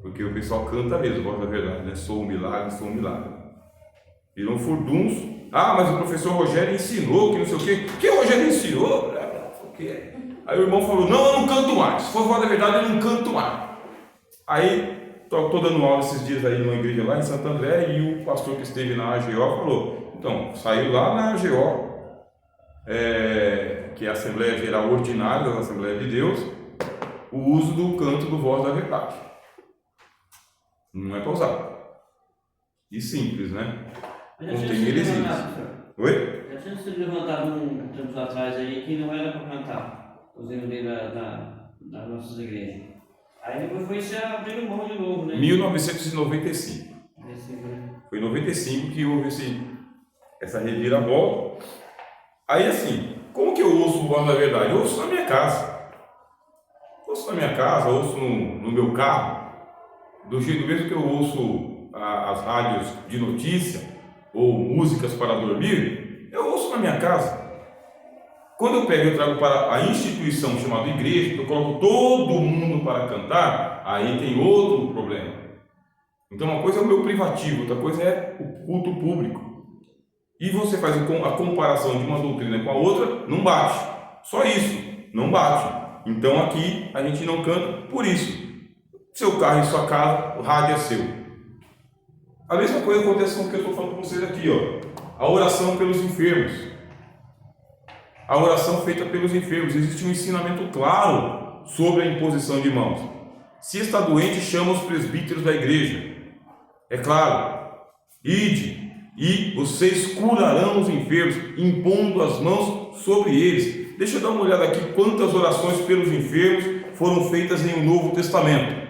Porque o pessoal canta mesmo, Voz da Verdade, né? Sou um milagre, sou um milagre. Virou um furdunço. Mas o professor Rogério ensinou que não sei o quê. O que o Rogério ensinou? Aí o irmão falou, não, eu não canto mais. Se for Voz da Verdade, eu não canto mais. Aí, estou dando aula esses dias aí numa igreja lá em Santo André, e o pastor que esteve na AGO falou, então, saiu lá na AGO, que é a Assembleia Geral Ordinária da Assembleia de Deus, o uso do canto do Voz da Verdade. Não é para usar. E simples, né? Mas não tem heresia. Oi? Já tinha sido levantado um tempo atrás aí que não era para cantar os hinos das nossas igrejas. Aí depois foi se abrindo mão de novo, né? 1995. Foi em 95 que houve essa reviravolta. Aí assim, como que eu ouço o Voz da Verdade? Eu ouço na minha casa. Ouço na minha casa, ouço no meu carro. Do jeito mesmo que eu ouço as rádios de notícia ou músicas para dormir, eu ouço na minha casa. Quando eu pego e trago para a instituição chamada igreja, que eu coloco todo mundo para cantar, aí tem outro problema. Então uma coisa é o meu privativo, outra coisa é o culto público. E você faz a comparação de uma doutrina com a outra, não bate. Só isso, não bate. Então aqui a gente não canta por isso. Seu carro e sua casa, o rádio é seu. A mesma coisa acontece com o que eu estou falando com vocês aqui, a oração pelos enfermos. A oração feita pelos enfermos. Existe um ensinamento claro sobre a imposição de mãos. Se está doente, chama os presbíteros da igreja. É claro. Ide, e vocês curarão os enfermos, impondo as mãos sobre eles. Deixa eu dar uma olhada aqui quantas orações pelos enfermos foram feitas em o Novo Testamento.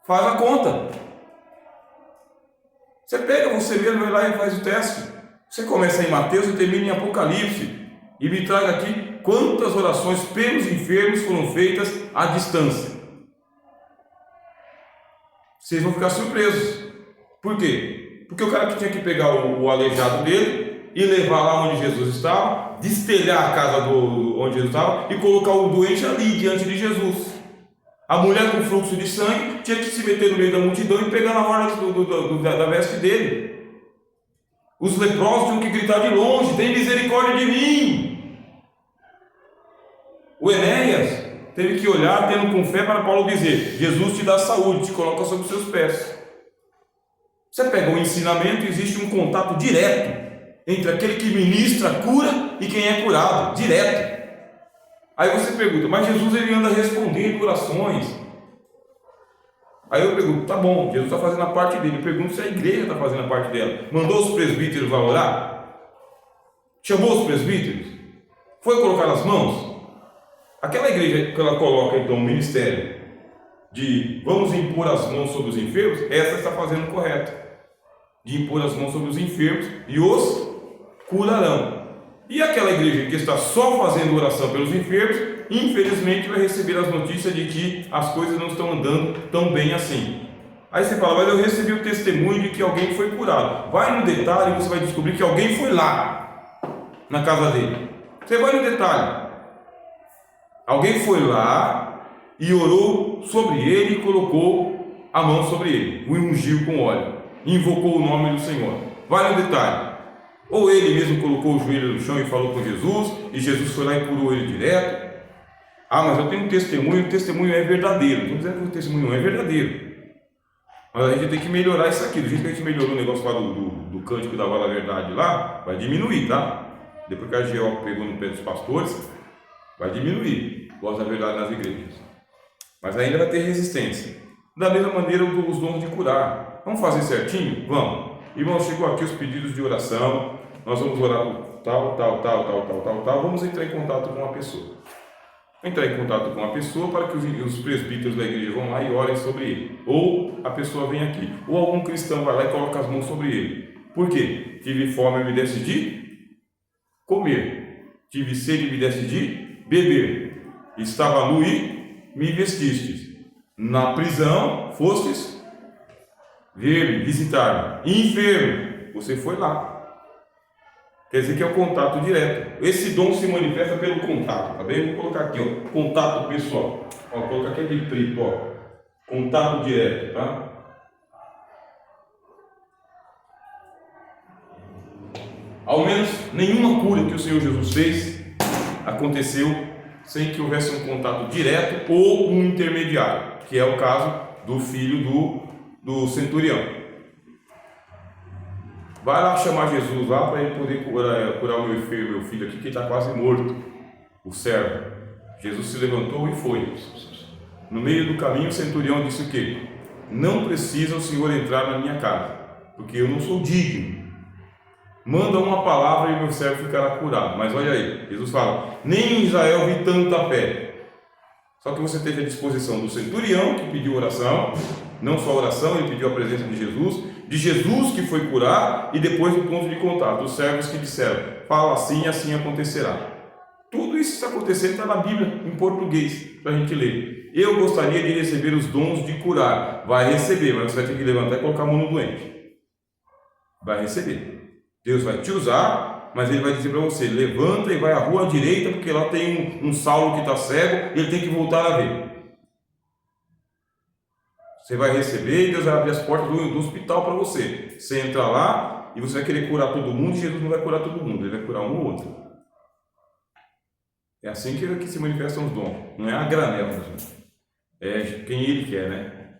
Faz a conta. Você pega você mesmo, vai lá e faz o teste. Você começa em Mateus e termina em Apocalipse. E me traga aqui quantas orações pelos enfermos foram feitas à distância. Vocês vão ficar surpresos. Por quê? Porque o cara que tinha que pegar o aleijado dele, e levar lá onde Jesus estava, destelhar a casa onde Jesus estava e colocar o doente ali diante de Jesus. A mulher com fluxo de sangue tinha que se meter no meio da multidão e pegar na orla da veste dele. Os leprosos tinham que gritar de longe: tem misericórdia de mim. O Enéas teve que olhar, tendo com fé, para Paulo dizer: Jesus te dá saúde, te coloca sobre os seus pés. Você pega o ensinamento, existe um contato direto entre aquele que ministra a cura e quem é curado, direto. Aí você pergunta: mas Jesus ele anda respondendo orações. Aí eu pergunto: tá bom, Jesus está fazendo a parte dele. Eu pergunto se a igreja está fazendo a parte dela. Mandou os presbíteros lá orar? Chamou os presbíteros? Foi colocar nas mãos? Aquela igreja que ela coloca então o ministério de vamos impor as mãos sobre os enfermos, essa está fazendo o correto, de impor as mãos sobre os enfermos e os curarão. E aquela igreja que está só fazendo oração pelos enfermos, infelizmente vai receber as notícias de que as coisas não estão andando tão bem assim. Aí você fala: mas eu recebi o testemunho de que alguém foi curado. Vai no detalhe e você vai descobrir que alguém foi lá na casa dele. Você vai no detalhe. Alguém foi lá e orou sobre ele e colocou a mão sobre ele, o ungiu com óleo, invocou o nome do Senhor. Vai no detalhe. Ou ele mesmo colocou o joelho no chão e falou com Jesus, e Jesus foi lá e curou ele direto. Ah, mas eu tenho um testemunho, o testemunho é verdadeiro. Não estou dizendo que o testemunho não é verdadeiro, mas a gente tem que melhorar isso aqui. Do jeito que a gente melhorou o negócio lá do cântico da Voz da Verdade lá, vai diminuir, tá? Depois que a GO pegou no pé dos pastores, vai diminuir Voz da Verdade nas igrejas, mas ainda vai ter resistência. Da mesma maneira os dons de curar. Vamos fazer certinho? Vamos. Irmão, chegou aqui os pedidos de oração. Nós vamos orar tal. Vamos entrar em contato com uma pessoa. Entrar em contato com uma pessoa para que os presbíteros da igreja vão lá e orem sobre ele. Ou a pessoa vem aqui. Ou algum cristão vai lá e coloca as mãos sobre ele. Por quê? Tive fome e me desse de comer. Tive sede e me desse de beber. Estava nu e me vestistes. Na prisão fostes ver-me, visitar-me. Enfermo, você foi lá. Quer dizer que é o contato direto. Esse dom se manifesta pelo contato, tá bem? Vou colocar aqui, ó, contato pessoal. Ó, vou colocar aqui aquele preto, ó. Contato direto, tá? Ao menos nenhuma cura que o Senhor Jesus fez aconteceu sem que houvesse um contato direto ou um intermediário, que é o caso do filho do centurião. Vai lá chamar Jesus lá para ele poder curar o meu filho aqui, que está quase morto, o servo. Jesus se levantou e foi. No meio do caminho, o centurião disse o quê? Não precisa o Senhor entrar na minha casa, porque eu não sou digno. Manda uma palavra e o meu servo ficará curado. Mas olha aí, Jesus fala: nem em Israel vi tanta fé. Só que você teve a disposição do centurião, que pediu oração, não só oração, ele pediu a presença de Jesus que foi curar, e depois o ponto de contato, os servos que disseram: fala assim e assim acontecerá. Tudo isso está acontecendo, está na Bíblia, em português, para a gente ler. Eu gostaria de receber os dons de curar. Vai receber, mas você vai ter que levantar e colocar a mão no doente. Vai receber. Deus vai te usar, mas ele vai dizer para você: levanta e vai à rua à direita, porque lá tem um Saulo que está cego e ele tem que voltar a ver. Você vai receber e Deus vai abrir as portas do hospital para você. Você entra lá e você vai querer curar todo mundo, e Jesus não vai curar todo mundo, ele vai curar um ou outro. É assim que se manifestam os dons. Não é a granel, é quem ele quer, né?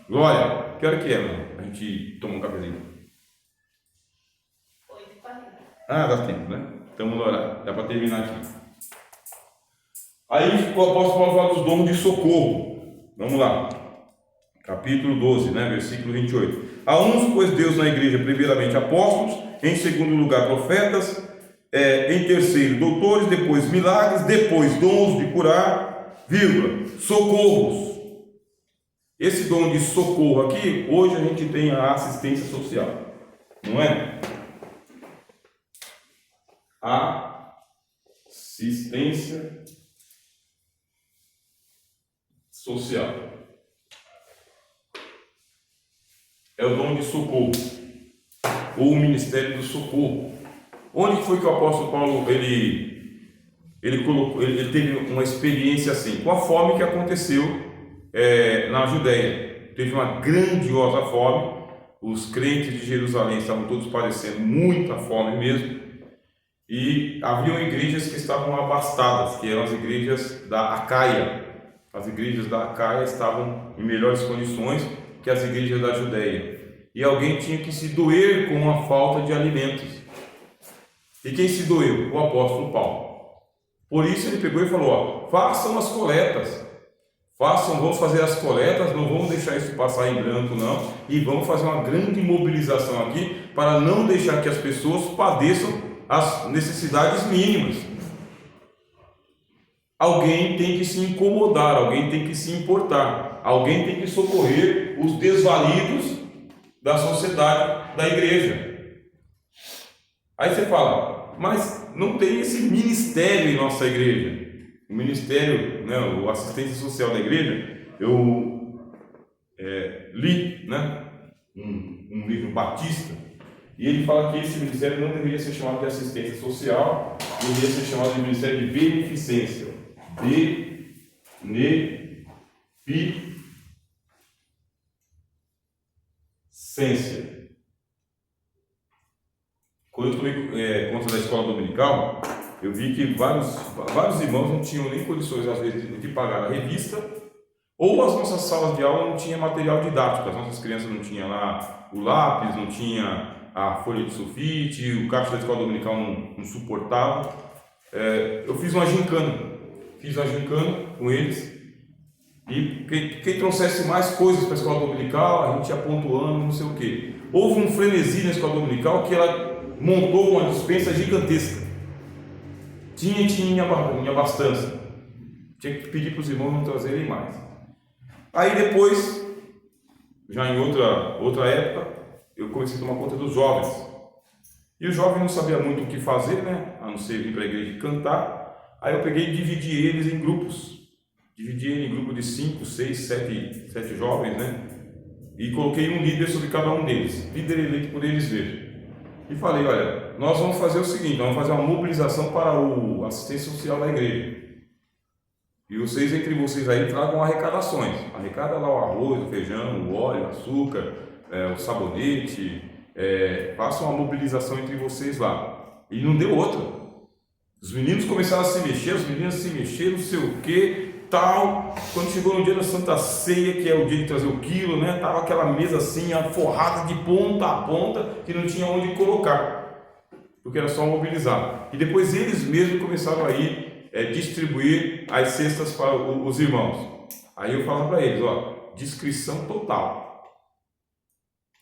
Glória, que hora que é, mano? A gente toma um cafezinho. Dá tempo, né? Então vamos orar, dá para terminar aqui. Aí o apóstolo Paulo fala dos dons de socorro. Vamos lá. Capítulo 12, né? Versículo 28. A uns, pois Deus na igreja, primeiramente apóstolos, em segundo lugar profetas, em terceiro doutores, depois milagres, depois dons de curar, socorros. Esse dom de socorro aqui, hoje a gente tem a assistência social, não é? Assistência social é o dom de socorro, ou o ministério do socorro. Onde foi que o apóstolo Paulo ele teve uma experiência assim? Com a fome que aconteceu na Judéia. Teve uma grandiosa fome. Os crentes de Jerusalém estavam todos padecendo muita fome mesmo. E haviam igrejas que estavam abastadas, que eram as igrejas da Acaia. As igrejas da Acaia estavam em melhores condições que as igrejas da Judéia. E alguém tinha que se doer com a falta de alimentos. E quem se doeu? O apóstolo Paulo. Por isso ele pegou e falou: façam as coletas. Vamos fazer as coletas, não vamos deixar isso passar em branco não. E vamos fazer uma grande mobilização aqui para não deixar que as pessoas padeçam as necessidades mínimas. Alguém tem que se incomodar, alguém tem que se importar, alguém tem que socorrer os desvalidos da sociedade, da igreja. Aí você fala, mas não tem esse ministério em nossa igreja. O ministério, né, a assistência social da igreja, eu li, né, um livro batista, e ele fala que esse ministério não deveria ser chamado de assistência social, deveria ser chamado de ministério de beneficência. Beneficência. Quando eu tomei conta da escola dominical, eu vi que vários irmãos não tinham nem condições, às vezes, de pagar a revista, ou as nossas salas de aula não tinham material didático, as nossas crianças não tinham lá o lápis, não tinha a folha de sulfite, o caixa da escola dominical não suportava. Eu fiz uma gincana com eles, e quem trouxesse mais coisas para a escola dominical, a gente ia pontuando, não sei o que. Houve um frenesi na escola dominical que ela montou uma despensa gigantesca. Tinha abastança. Tinha que pedir para os irmãos não trazerem mais. Aí depois, já em outra época, eu comecei a tomar conta dos jovens. E os jovens não sabiam muito o que fazer, né? A não ser vir para a igreja e cantar. Aí eu peguei e dividi eles em grupos. Dividi ele em grupo de 5, 6, 7 jovens, né? E coloquei um líder sobre cada um deles. Líder eleito por eles mesmos. E falei, olha, nós vamos fazer o seguinte, vamos fazer uma mobilização para a assistência social da igreja. E vocês, entre vocês aí, tragam arrecadações. Arrecada lá o arroz, o feijão, o óleo, o açúcar, o sabonete. Façam uma mobilização entre vocês lá. E não deu outra. Os meninos começaram a se mexer, as meninas se mexeram, não sei o que, tal. Quando chegou no dia da Santa Ceia, que é o dia de trazer o quilo, né? Tava aquela mesa assim, forrada de ponta a ponta, que não tinha onde colocar, porque era só mobilizar. E depois eles mesmos começaram a ir distribuir as cestas para os irmãos. Aí eu falava para eles, ó, discrição total.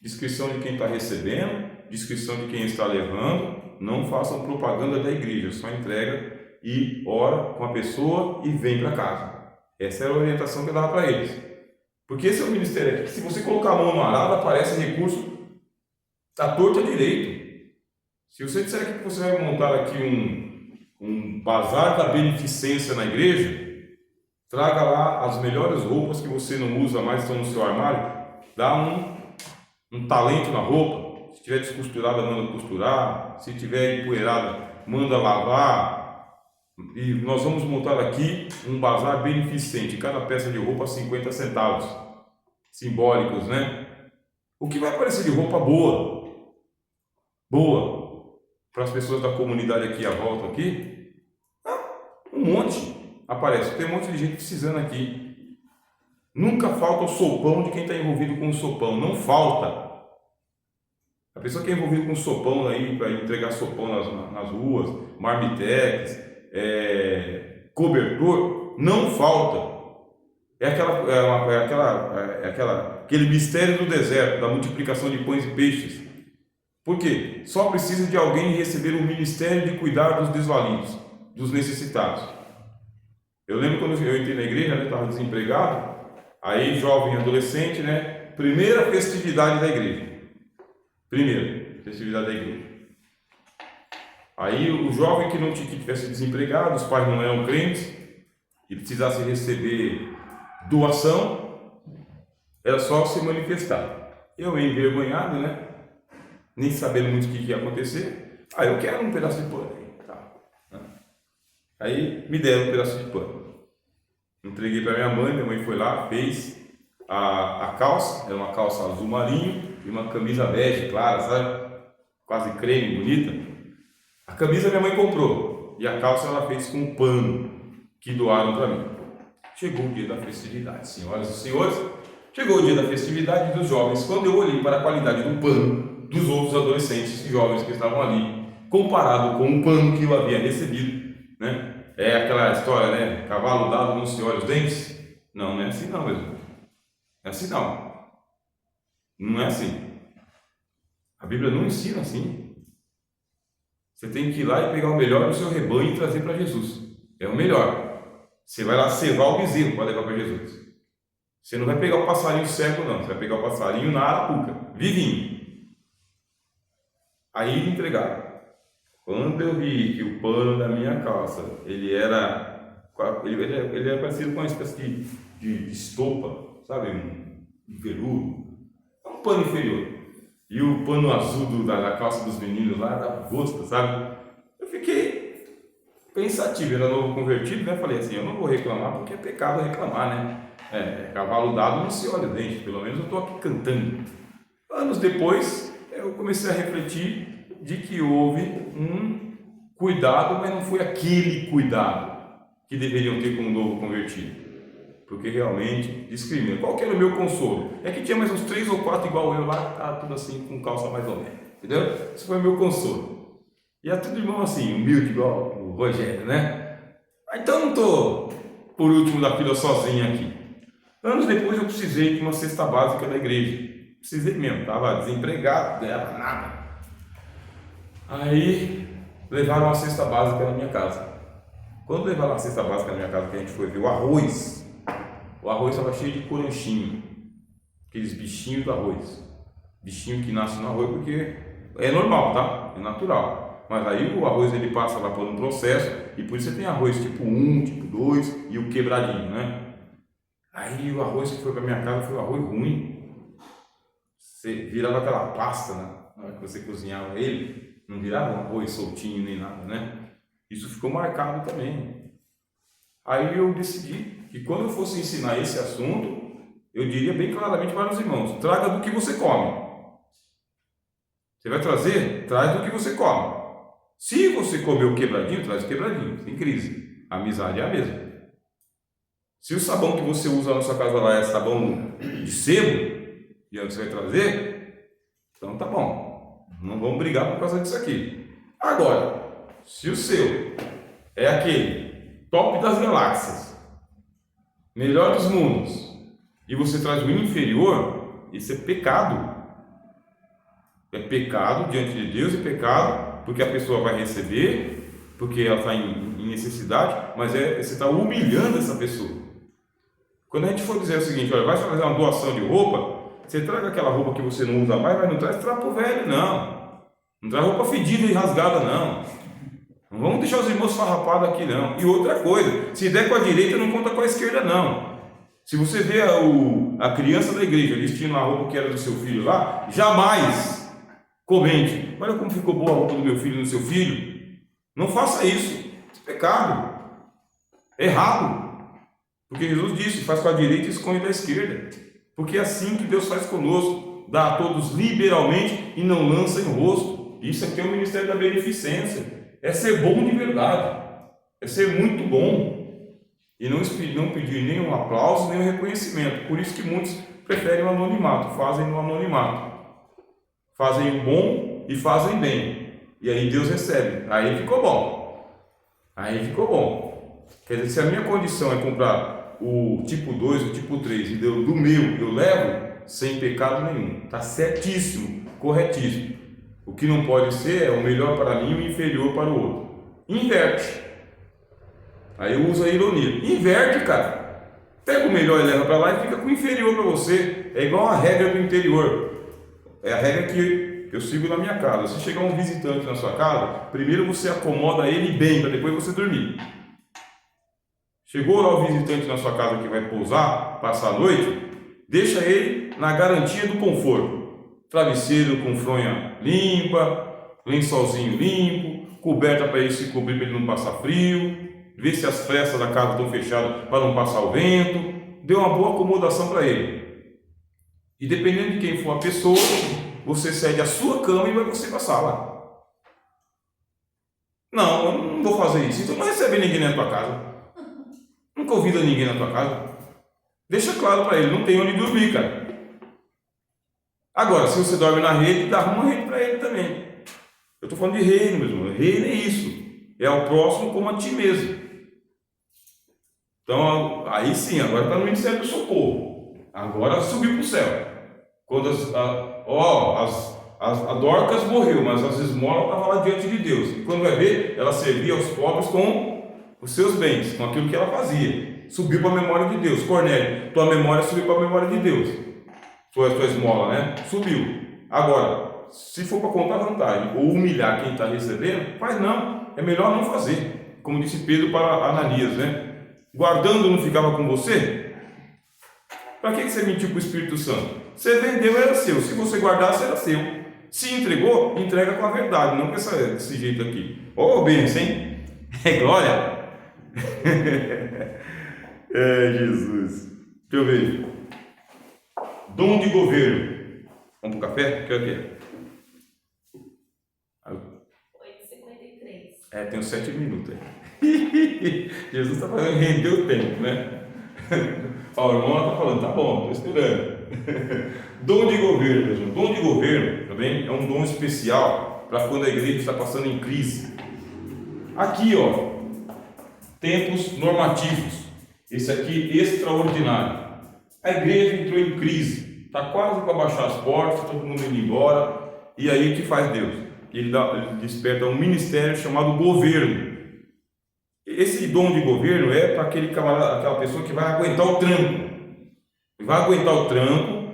Descrição de quem está recebendo, descrição de quem está levando. Não façam propaganda da igreja, só entrega e ora com a pessoa e vem para casa. Essa era a orientação que eu dava para eles. Porque esse é o ministério aqui, que se você colocar a mão no arado, aparece recurso à torta direito. Se você disser aqui que você vai montar aqui um bazar da beneficência na igreja, traga lá as melhores roupas que você não usa mais, estão no seu armário, dá um talento na roupa. Se tiver descosturada, manda costurar. Se tiver empoeirada, manda lavar. E nós vamos montar aqui um bazar beneficente. Cada peça de roupa 50 centavos. Simbólicos, né? O que vai aparecer de roupa boa. Boa. Para as pessoas da comunidade aqui à volta aqui. Um monte aparece. Tem um monte de gente precisando aqui. Nunca falta o sopão de quem está envolvido com o sopão. Não falta. A pessoa que é envolvida com sopão aí, para entregar sopão nas ruas, marmitex, cobertor, não falta. Aquele mistério do deserto, da multiplicação de pães e peixes. Por quê? Só precisa de alguém receber o ministério de cuidar dos desvalidos, dos necessitados. Eu lembro quando eu entrei na igreja, né, estava desempregado, aí jovem, adolescente, né, primeira festividade da igreja. Aí o jovem que tivesse desempregado, os pais não eram crentes e precisasse receber doação, era só se manifestar. Eu, envergonhado, né? Nem sabendo muito o que ia acontecer, Ah, eu quero um pedaço de pano. Tá. Aí me deram um pedaço de pano. Entreguei para minha mãe foi lá, fez a calça, era uma calça azul marinho e uma camisa bege clara, sabe? Quase creme, bonita. A camisa minha mãe comprou e a calça ela fez com um pano que doaram para mim. Chegou o dia da festividade, senhoras e senhores, chegou o dia da festividade dos jovens. Quando eu olhei para a qualidade do pano dos outros adolescentes e jovens que estavam ali, comparado com o pano que eu havia recebido, né? É aquela história, né? Cavalo dado não se olha os dentes. Não, não é assim não, mesmo. Não é assim não. Não é assim. A Bíblia não ensina assim. Você tem que ir lá e pegar o melhor do seu rebanho e trazer para Jesus. É o melhor. Você vai lá cevar o bezerro para levar para Jesus. Você não vai pegar o passarinho cego, não. Você vai pegar o passarinho na arapuca, vivinho. Aí entregaram. Quando eu vi que o pano da minha calça, ele era parecido com uma espécie de estopa, sabe? Um veludo. É um pano inferior. E o pano azul da calça dos meninos lá, da gosto, sabe? Eu fiquei pensativo, era novo convertido, né? Falei assim, eu não vou reclamar porque é pecado reclamar, né? Cavalo dado não se olha o dente, pelo menos eu estou aqui cantando. Anos depois, eu comecei a refletir de que houve um cuidado, mas não foi aquele cuidado que deveriam ter com um novo convertido, porque realmente discrimina. Qual que era o meu consolo? É que tinha mais uns 3 ou 4 igual eu lá, tá tudo assim com calça mais ou menos, entendeu? Esse foi o meu consolo. E é tudo irmão assim, humilde igual o Rogério, né? Então eu não estou por último da fila sozinho aqui. Anos depois eu precisei de uma cesta básica da igreja, precisei mesmo, estava desempregado, não ganhava nada. Aí levaram uma cesta básica na minha casa. Quando levaram a cesta básica na minha casa, que a gente foi ver o arroz estava cheio de coranchinho, aqueles bichinhos do arroz, bichinho que nasce no arroz, porque é normal, tá? É natural. Mas aí o arroz ele passa lá por um processo e por isso você tem arroz tipo 1, tipo 2 e o quebradinho, né? Aí o arroz que foi para minha casa foi um arroz ruim. Você virava aquela pasta, né? Na hora que você cozinhava ele, não virava um arroz soltinho nem nada, né? Isso ficou marcado também. Aí eu decidi que quando eu fosse ensinar esse assunto, eu diria bem claramente para os irmãos: traga do que você come. Você vai trazer? Traz do que você come. Se você comeu quebradinho, traz quebradinho, sem crise. A amizade é a mesma. Se o sabão que você usa na sua casa lá é sabão de sebo, e é o que você vai trazer, então tá bom. Não vamos brigar por causa disso aqui. Agora, se o seu é aquele top das galáxias, melhor dos mundos, e você traz o inferior, isso é pecado. É pecado diante de Deus, é pecado porque a pessoa vai receber, porque ela está em necessidade, mas você está humilhando essa pessoa. Quando a gente for dizer o seguinte, olha, vai fazer uma doação de roupa, você traga aquela roupa que você não usa mais, mas não traz trapo velho, não. Não traz roupa fedida e rasgada, não. Não vamos deixar os irmãos farrapados aqui, não. E outra coisa, se der com a direita, não conta com a esquerda, não. Se você vê a criança da igreja vestindo a roupa que era do seu filho lá, jamais comente: olha como ficou boa a roupa do meu filho no seu filho. Não faça isso. Isso é pecado. É errado. Porque Jesus disse: faz com a direita e esconde da esquerda. Porque é assim que Deus faz conosco. Dá a todos liberalmente e não lança em rosto. Isso aqui é o ministério da beneficência. É ser bom de verdade. É ser muito bom. E não pedir nenhum aplauso, nenhum reconhecimento. Por isso que muitos preferem o anonimato. Fazem no anonimato. Fazem o bom e fazem bem. E aí Deus recebe. Aí ficou bom. Aí ficou bom. Quer dizer, se a minha condição é comprar o tipo 2, o tipo 3 e do meu eu levo sem pecado nenhum. Está certíssimo, corretíssimo. O que não pode ser é o melhor para mim e o inferior para o outro. Inverte. Aí eu uso a ironia. Inverte, cara. Pega o melhor e leva para lá e fica com o inferior para você. É igual a regra do interior. É a regra que eu sigo na minha casa. Se chegar um visitante na sua casa, primeiro você acomoda ele bem, para depois você dormir. Chegou lá o visitante na sua casa que vai pousar, passar a noite, deixa ele na garantia do conforto. Travesseiro com fronha limpa, lençolzinho limpo, coberta para ele se cobrir para ele não passar frio, ver se as frestas da casa estão fechadas para não passar o vento. Dê uma boa acomodação para ele. E dependendo de quem for a pessoa, você cede a sua cama e vai você para a sala. Não, eu não vou fazer isso. Então não recebe ninguém na tua casa. Não convida ninguém na tua casa. Deixa claro para ele, não tem onde dormir, cara. Agora, se você dorme na rede, dá uma rede para ele também. Eu estou falando de reino, meu irmão. Reino é isso. É ao próximo como a ti mesmo. Então, aí sim, agora está no Ministério do Socorro. Agora subiu para o céu. Quando a Dorcas morreu, mas as esmolas estavam lá diante de Deus. E quando vai ver, ela servia aos pobres com os seus bens, com aquilo que ela fazia. Subiu para a memória de Deus. Cornélio, tua memória subiu para a memória de Deus. Tua esmola, né? Subiu. Agora, se for para contar vantagem ou humilhar quem está recebendo, faz não. É melhor não fazer. Como disse Pedro para Ananias, né? Guardando não ficava com você? Para que você mentiu para o Espírito Santo? Você vendeu, era seu. Se você guardasse, era seu. Se entregou, entrega com a verdade, não com desse jeito aqui. Ô, bênção, hein? É glória. É, Jesus. Deixa eu ver. Dom de governo. Vamos para o café? Quer o quê? 8h53. Tem uns 7 minutos aí. Jesus está falando, rendeu o tempo, né? Ó, o irmão está falando, tá bom, estou esperando. Dom de governo, meu irmão. Dom de governo, também é um dom especial para quando a igreja está passando em crise. Aqui, ó, tempos normativos. Esse aqui, extraordinário. A igreja entrou em crise, está quase para baixar as portas, todo mundo indo embora. E aí o que faz Deus? Ele desperta um ministério chamado governo. Esse dom de governo é para aquele camarada, aquela pessoa que vai aguentar o tranco. Vai aguentar o tranco,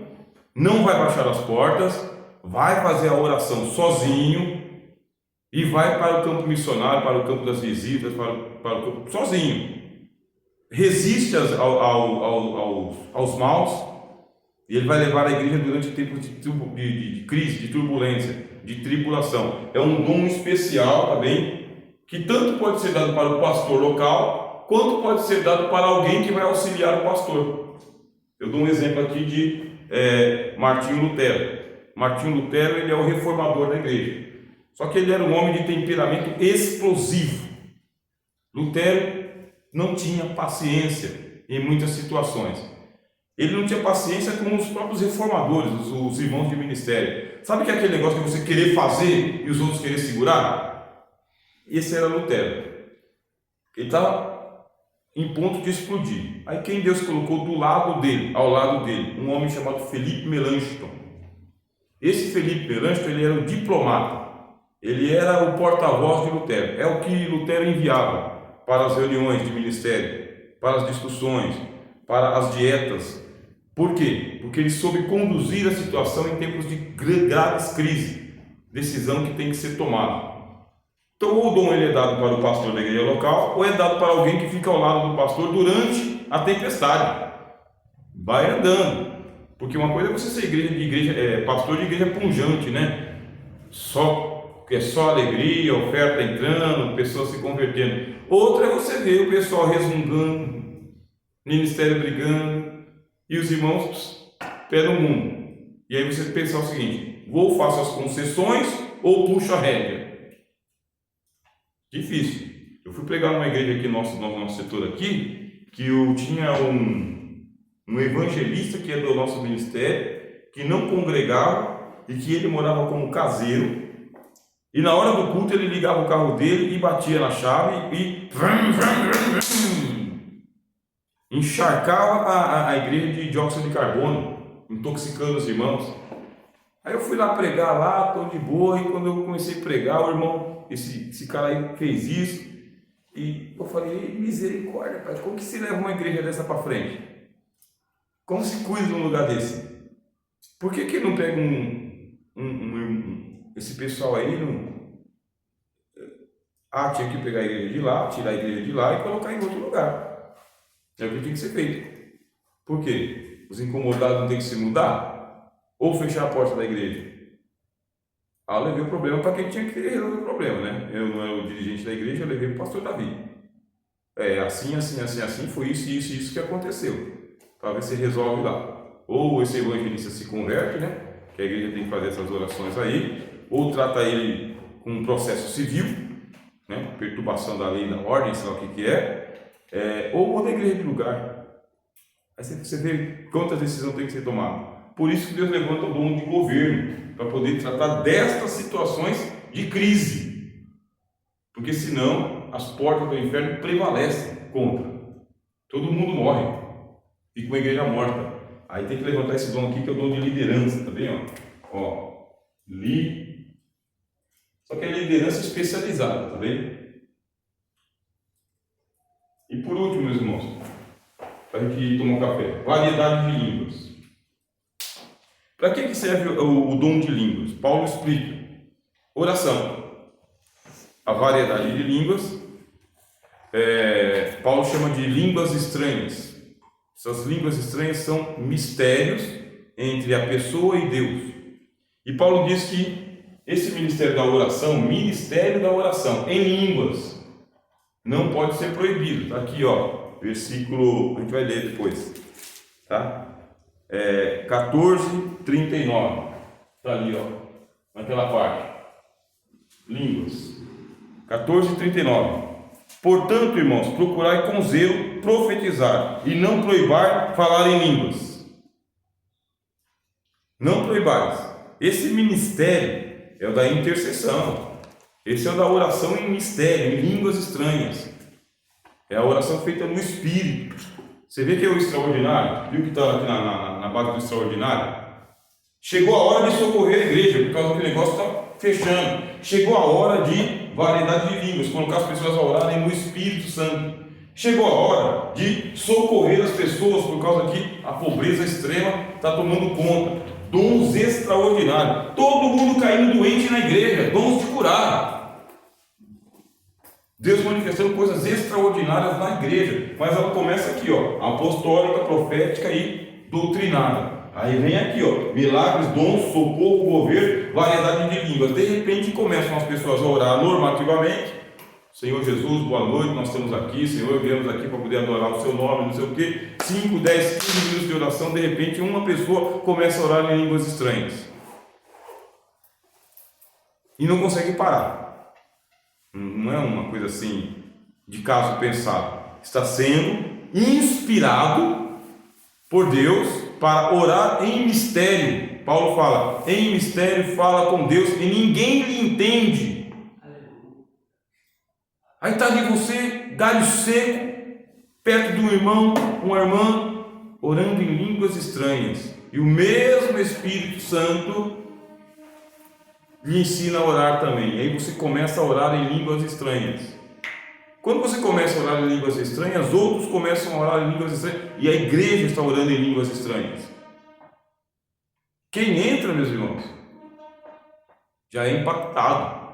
não vai baixar as portas, vai fazer a oração sozinho e vai para o campo missionário, para o campo das visitas, para o campo sozinho. Resiste aos maus e ele vai levar a igreja durante tempos de crise, de turbulência, de tribulação. É um dom especial também, que tanto pode ser dado para o pastor local, quanto pode ser dado para alguém que vai auxiliar o pastor. Eu dou um exemplo aqui de Martinho Lutero. Martinho Lutero, ele é o reformador da igreja. Só que ele era um homem de temperamento explosivo. Lutero não tinha paciência em muitas situações. Ele não tinha paciência com os próprios reformadores, os irmãos de ministério. Sabe que é aquele negócio de você querer fazer e os outros querer segurar? Esse era Lutero. Ele estava em ponto de explodir. Aí quem Deus colocou ao lado dele, um homem chamado Felipe Melanchthon. Esse Felipe Melanchthon, ele era um diplomata. Ele era o porta-voz de Lutero. É o que Lutero enviava para as reuniões de ministério, para as discussões, para as dietas. Por quê? Porque ele soube conduzir a situação em tempos de graves crises, decisão que tem que ser tomada. Então, ou o dom ele é dado para o pastor da igreja local, ou é dado para alguém que fica ao lado do pastor durante a tempestade. Vai andando. Porque uma coisa é você ser pastor de igreja pungente, né? É só alegria, oferta entrando, pessoas se convertendo. Outra é você ver o pessoal resmungando, ministério brigando, e os irmãos pé no mundo. E aí você pensar o seguinte: vou faço as concessões ou puxo a rédea? Difícil. Eu fui pregar numa igreja aqui no nosso setor aqui, que eu tinha um evangelista que é do nosso ministério, que não congregava e que ele morava como caseiro. E na hora do culto ele ligava o carro dele e batia na chave e encharcava a igreja de dióxido de carbono, intoxicando os irmãos. Aí eu fui lá pregar lá, estou de boa, e quando eu comecei a pregar, o irmão, esse cara aí fez isso, e eu falei: misericórdia, pai, como que se leva uma igreja dessa para frente? Como se cuida de um lugar desse? Por que não pega esse pessoal aí? Tinha que pegar a igreja de lá, tirar a igreja de lá e colocar em outro lugar. É o que tem que ser feito. Por quê? Os incomodados não têm que se mudar? Ou fechar a porta da igreja? Aí eu levei o problema para quem tinha que resolver o problema, né? Eu não era o dirigente da igreja, eu levei para o pastor Davi. Assim, foi isso que aconteceu. Para ver se resolve lá. Ou esse evangelista se converte, né? Que a igreja tem que fazer essas orações aí, ou trata ele com um processo civil, né? Perturbação da lei, da ordem, sei lá o que é, ou muda a igreja de lugar. Aí você vê quantas decisões tem que ser tomadas. Por isso que Deus levanta o dom de governo, para poder tratar destas situações de crise. Porque senão as portas do inferno prevalecem contra. Todo mundo morre. Fica uma igreja morta. Aí tem que levantar esse dom aqui, que é o dom de liderança, tá vendo? Só que é liderança especializada, tá vendo? E por último, meus irmãos, para a gente tomar um café, variedade de línguas. Para que serve o dom de línguas? Paulo explica. Oração. A variedade de línguas, Paulo chama de línguas estranhas. Essas línguas estranhas são mistérios entre a pessoa e Deus. E Paulo diz que esse ministério da oração, em línguas, não pode ser proibido. Tá aqui, versículo, a gente vai ler depois, tá? 14:39, tá ali, naquela parte. Línguas. 14:39. Portanto, irmãos, procurai com zelo profetizar e não proibar falar em línguas. Não proibais. Esse ministério é o da intercessão. Esse é o da oração em mistério, em línguas estranhas. É a oração feita no Espírito. Você vê que é o extraordinário? Viu que está aqui na base do extraordinário? Chegou a hora de socorrer a igreja, por causa que o negócio está fechando. Chegou a hora de variedade de línguas, colocar as pessoas a orarem no Espírito Santo. Chegou a hora de socorrer as pessoas, por causa que a pobreza extrema está tomando conta. Dons extraordinários. Todo mundo caindo doente na igreja, dons de curar. Deus manifestando coisas extraordinárias na igreja, mas ela começa aqui, apostólica, profética e doutrinária. Aí vem aqui, milagres, dons, socorro, governo, variedade de línguas. De repente começam as pessoas a orar normativamente. Senhor Jesus, boa noite, nós estamos aqui, Senhor, viemos aqui para poder adorar o seu nome, não sei o quê. 5, 10, 15 minutos de oração, de repente uma pessoa começa a orar em línguas estranhas. E não consegue parar. Não é uma coisa assim, de caso pensado. Está sendo inspirado por Deus para orar em mistério. Paulo fala, em mistério fala com Deus e ninguém lhe entende. Aí está ali você, galho seco, perto de um irmão, uma irmã, orando em línguas estranhas. E o mesmo Espírito Santo lhe ensina a orar também. E aí você começa a orar em línguas estranhas. Quando você começa a orar em línguas estranhas, outros começam a orar em línguas estranhas. E a igreja está orando em línguas estranhas. Quem entra, meus irmãos, já é impactado.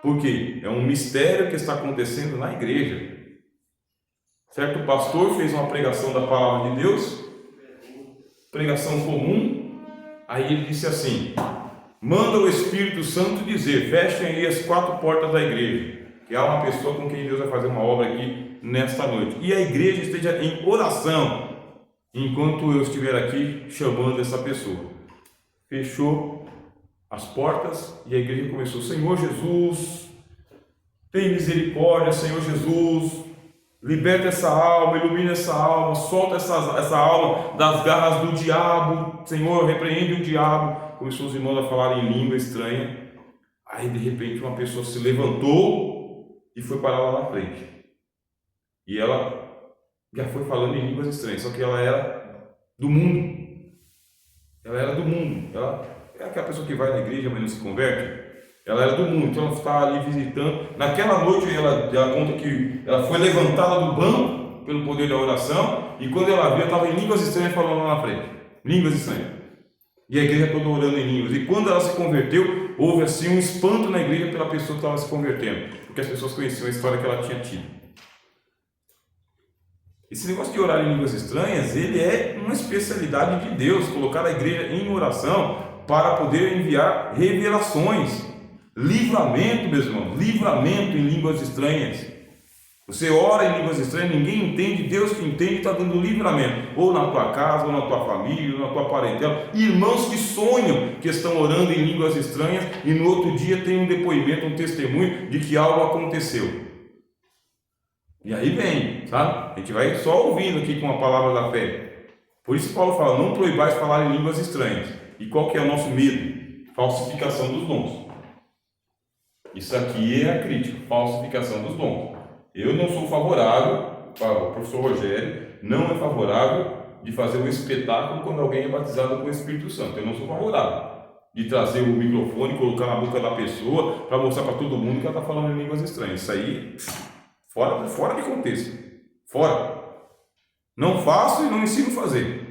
Por quê? É um mistério que está acontecendo na igreja. Certo pastor fez uma pregação da palavra de Deus, pregação comum. Aí ele disse assim: manda o Espírito Santo dizer, fechem aí as 4 portas da igreja, que há uma pessoa com quem Deus vai fazer uma obra aqui nesta noite. E a igreja esteja em oração, enquanto eu estiver aqui chamando essa pessoa. Fechou as portas e a igreja começou: Senhor Jesus, tem misericórdia, Senhor Jesus, liberta essa alma, ilumina essa alma, solta essa alma das garras do diabo, Senhor, repreende o diabo. Começou os irmãos a falar em língua estranha. Aí de repente uma pessoa se levantou e foi parar lá na frente. E ela já foi falando em línguas estranhas, só que ela era do mundo. Ela era do mundo. Ela é aquela pessoa que vai na igreja, mas não se converte. Ela era do mundo, então ela estava ali visitando. Naquela noite ela conta que ela foi levantada do banco pelo poder da oração, e quando ela viu, estava em línguas estranhas falando lá na frente. Línguas estranhas. E a igreja toda orando em línguas. E quando ela se converteu, houve assim um espanto na igreja pela pessoa que estava se convertendo, porque as pessoas conheciam a história que ela tinha tido. Esse negócio de orar em línguas estranhas, ele é uma especialidade de Deus. Colocar a igreja em oração para poder enviar revelações. Livramento, meus irmãos, livramento em línguas estranhas. Você ora em línguas estranhas, ninguém entende, Deus que entende está dando livramento, ou na tua casa, ou na tua família, ou na tua parentela. Irmãos que sonham que estão orando em línguas estranhas e no outro dia tem um depoimento, um testemunho de que algo aconteceu. E aí vem, sabe? A gente vai só ouvindo aqui com a palavra da fé. Por isso Paulo fala, não proibais falar em línguas estranhas. E qual que é o nosso medo? Falsificação dos dons. Isso aqui é a crítica, falsificação dos dons. Eu não sou favorável, o professor Rogério não é favorável de fazer um espetáculo quando alguém é batizado com o Espírito Santo. Eu não sou favorável de trazer o microfone, colocar na boca da pessoa para mostrar para todo mundo que ela está falando em línguas estranhas. Isso aí, fora de contexto. Fora. Não faço e não ensino a fazer.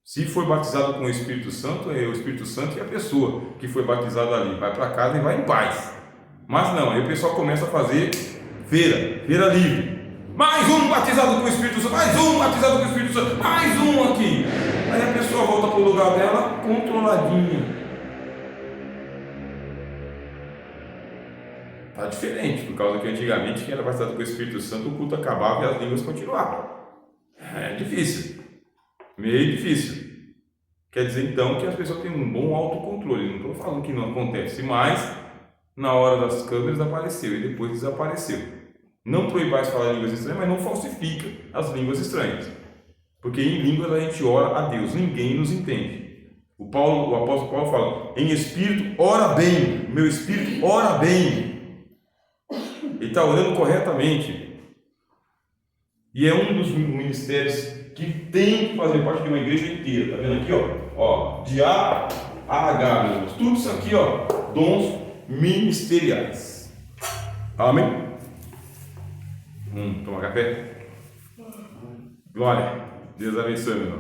Se for batizado com o Espírito Santo, é o Espírito Santo e a pessoa que foi batizada ali. Vai para casa e vai em paz. Mas não, aí o pessoal começa a fazer feira livre. Mais um batizado com o Espírito Santo, mais um batizado com o Espírito Santo, mais um aqui. Aí a pessoa volta para o lugar dela controladinha. Está diferente, por causa que antigamente quem era batizado com o Espírito Santo, o culto acabava e as línguas continuavam. É difícil. Meio difícil. Quer dizer então que as pessoas têm um bom autocontrole. Não estou falando que não acontece, mas na hora das câmeras apareceu e depois desapareceu. Não proibais falar línguas estranhas, mas não falsifica as línguas estranhas. Porque em línguas a gente ora a Deus, ninguém nos entende. O apóstolo Paulo fala, em espírito ora bem, meu espírito ora bem. Ele está orando corretamente. E é um dos ministérios que tem que fazer parte de uma igreja inteira. Está vendo aqui, ó, de A a H, meus irmãos. Tudo isso aqui, ó, dons ministeriais. Amém? Tomar café? Glória. Deus abençoe, meu irmão.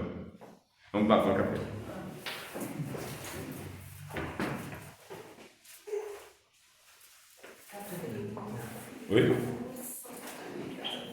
Vamos lá tomar café. Oi?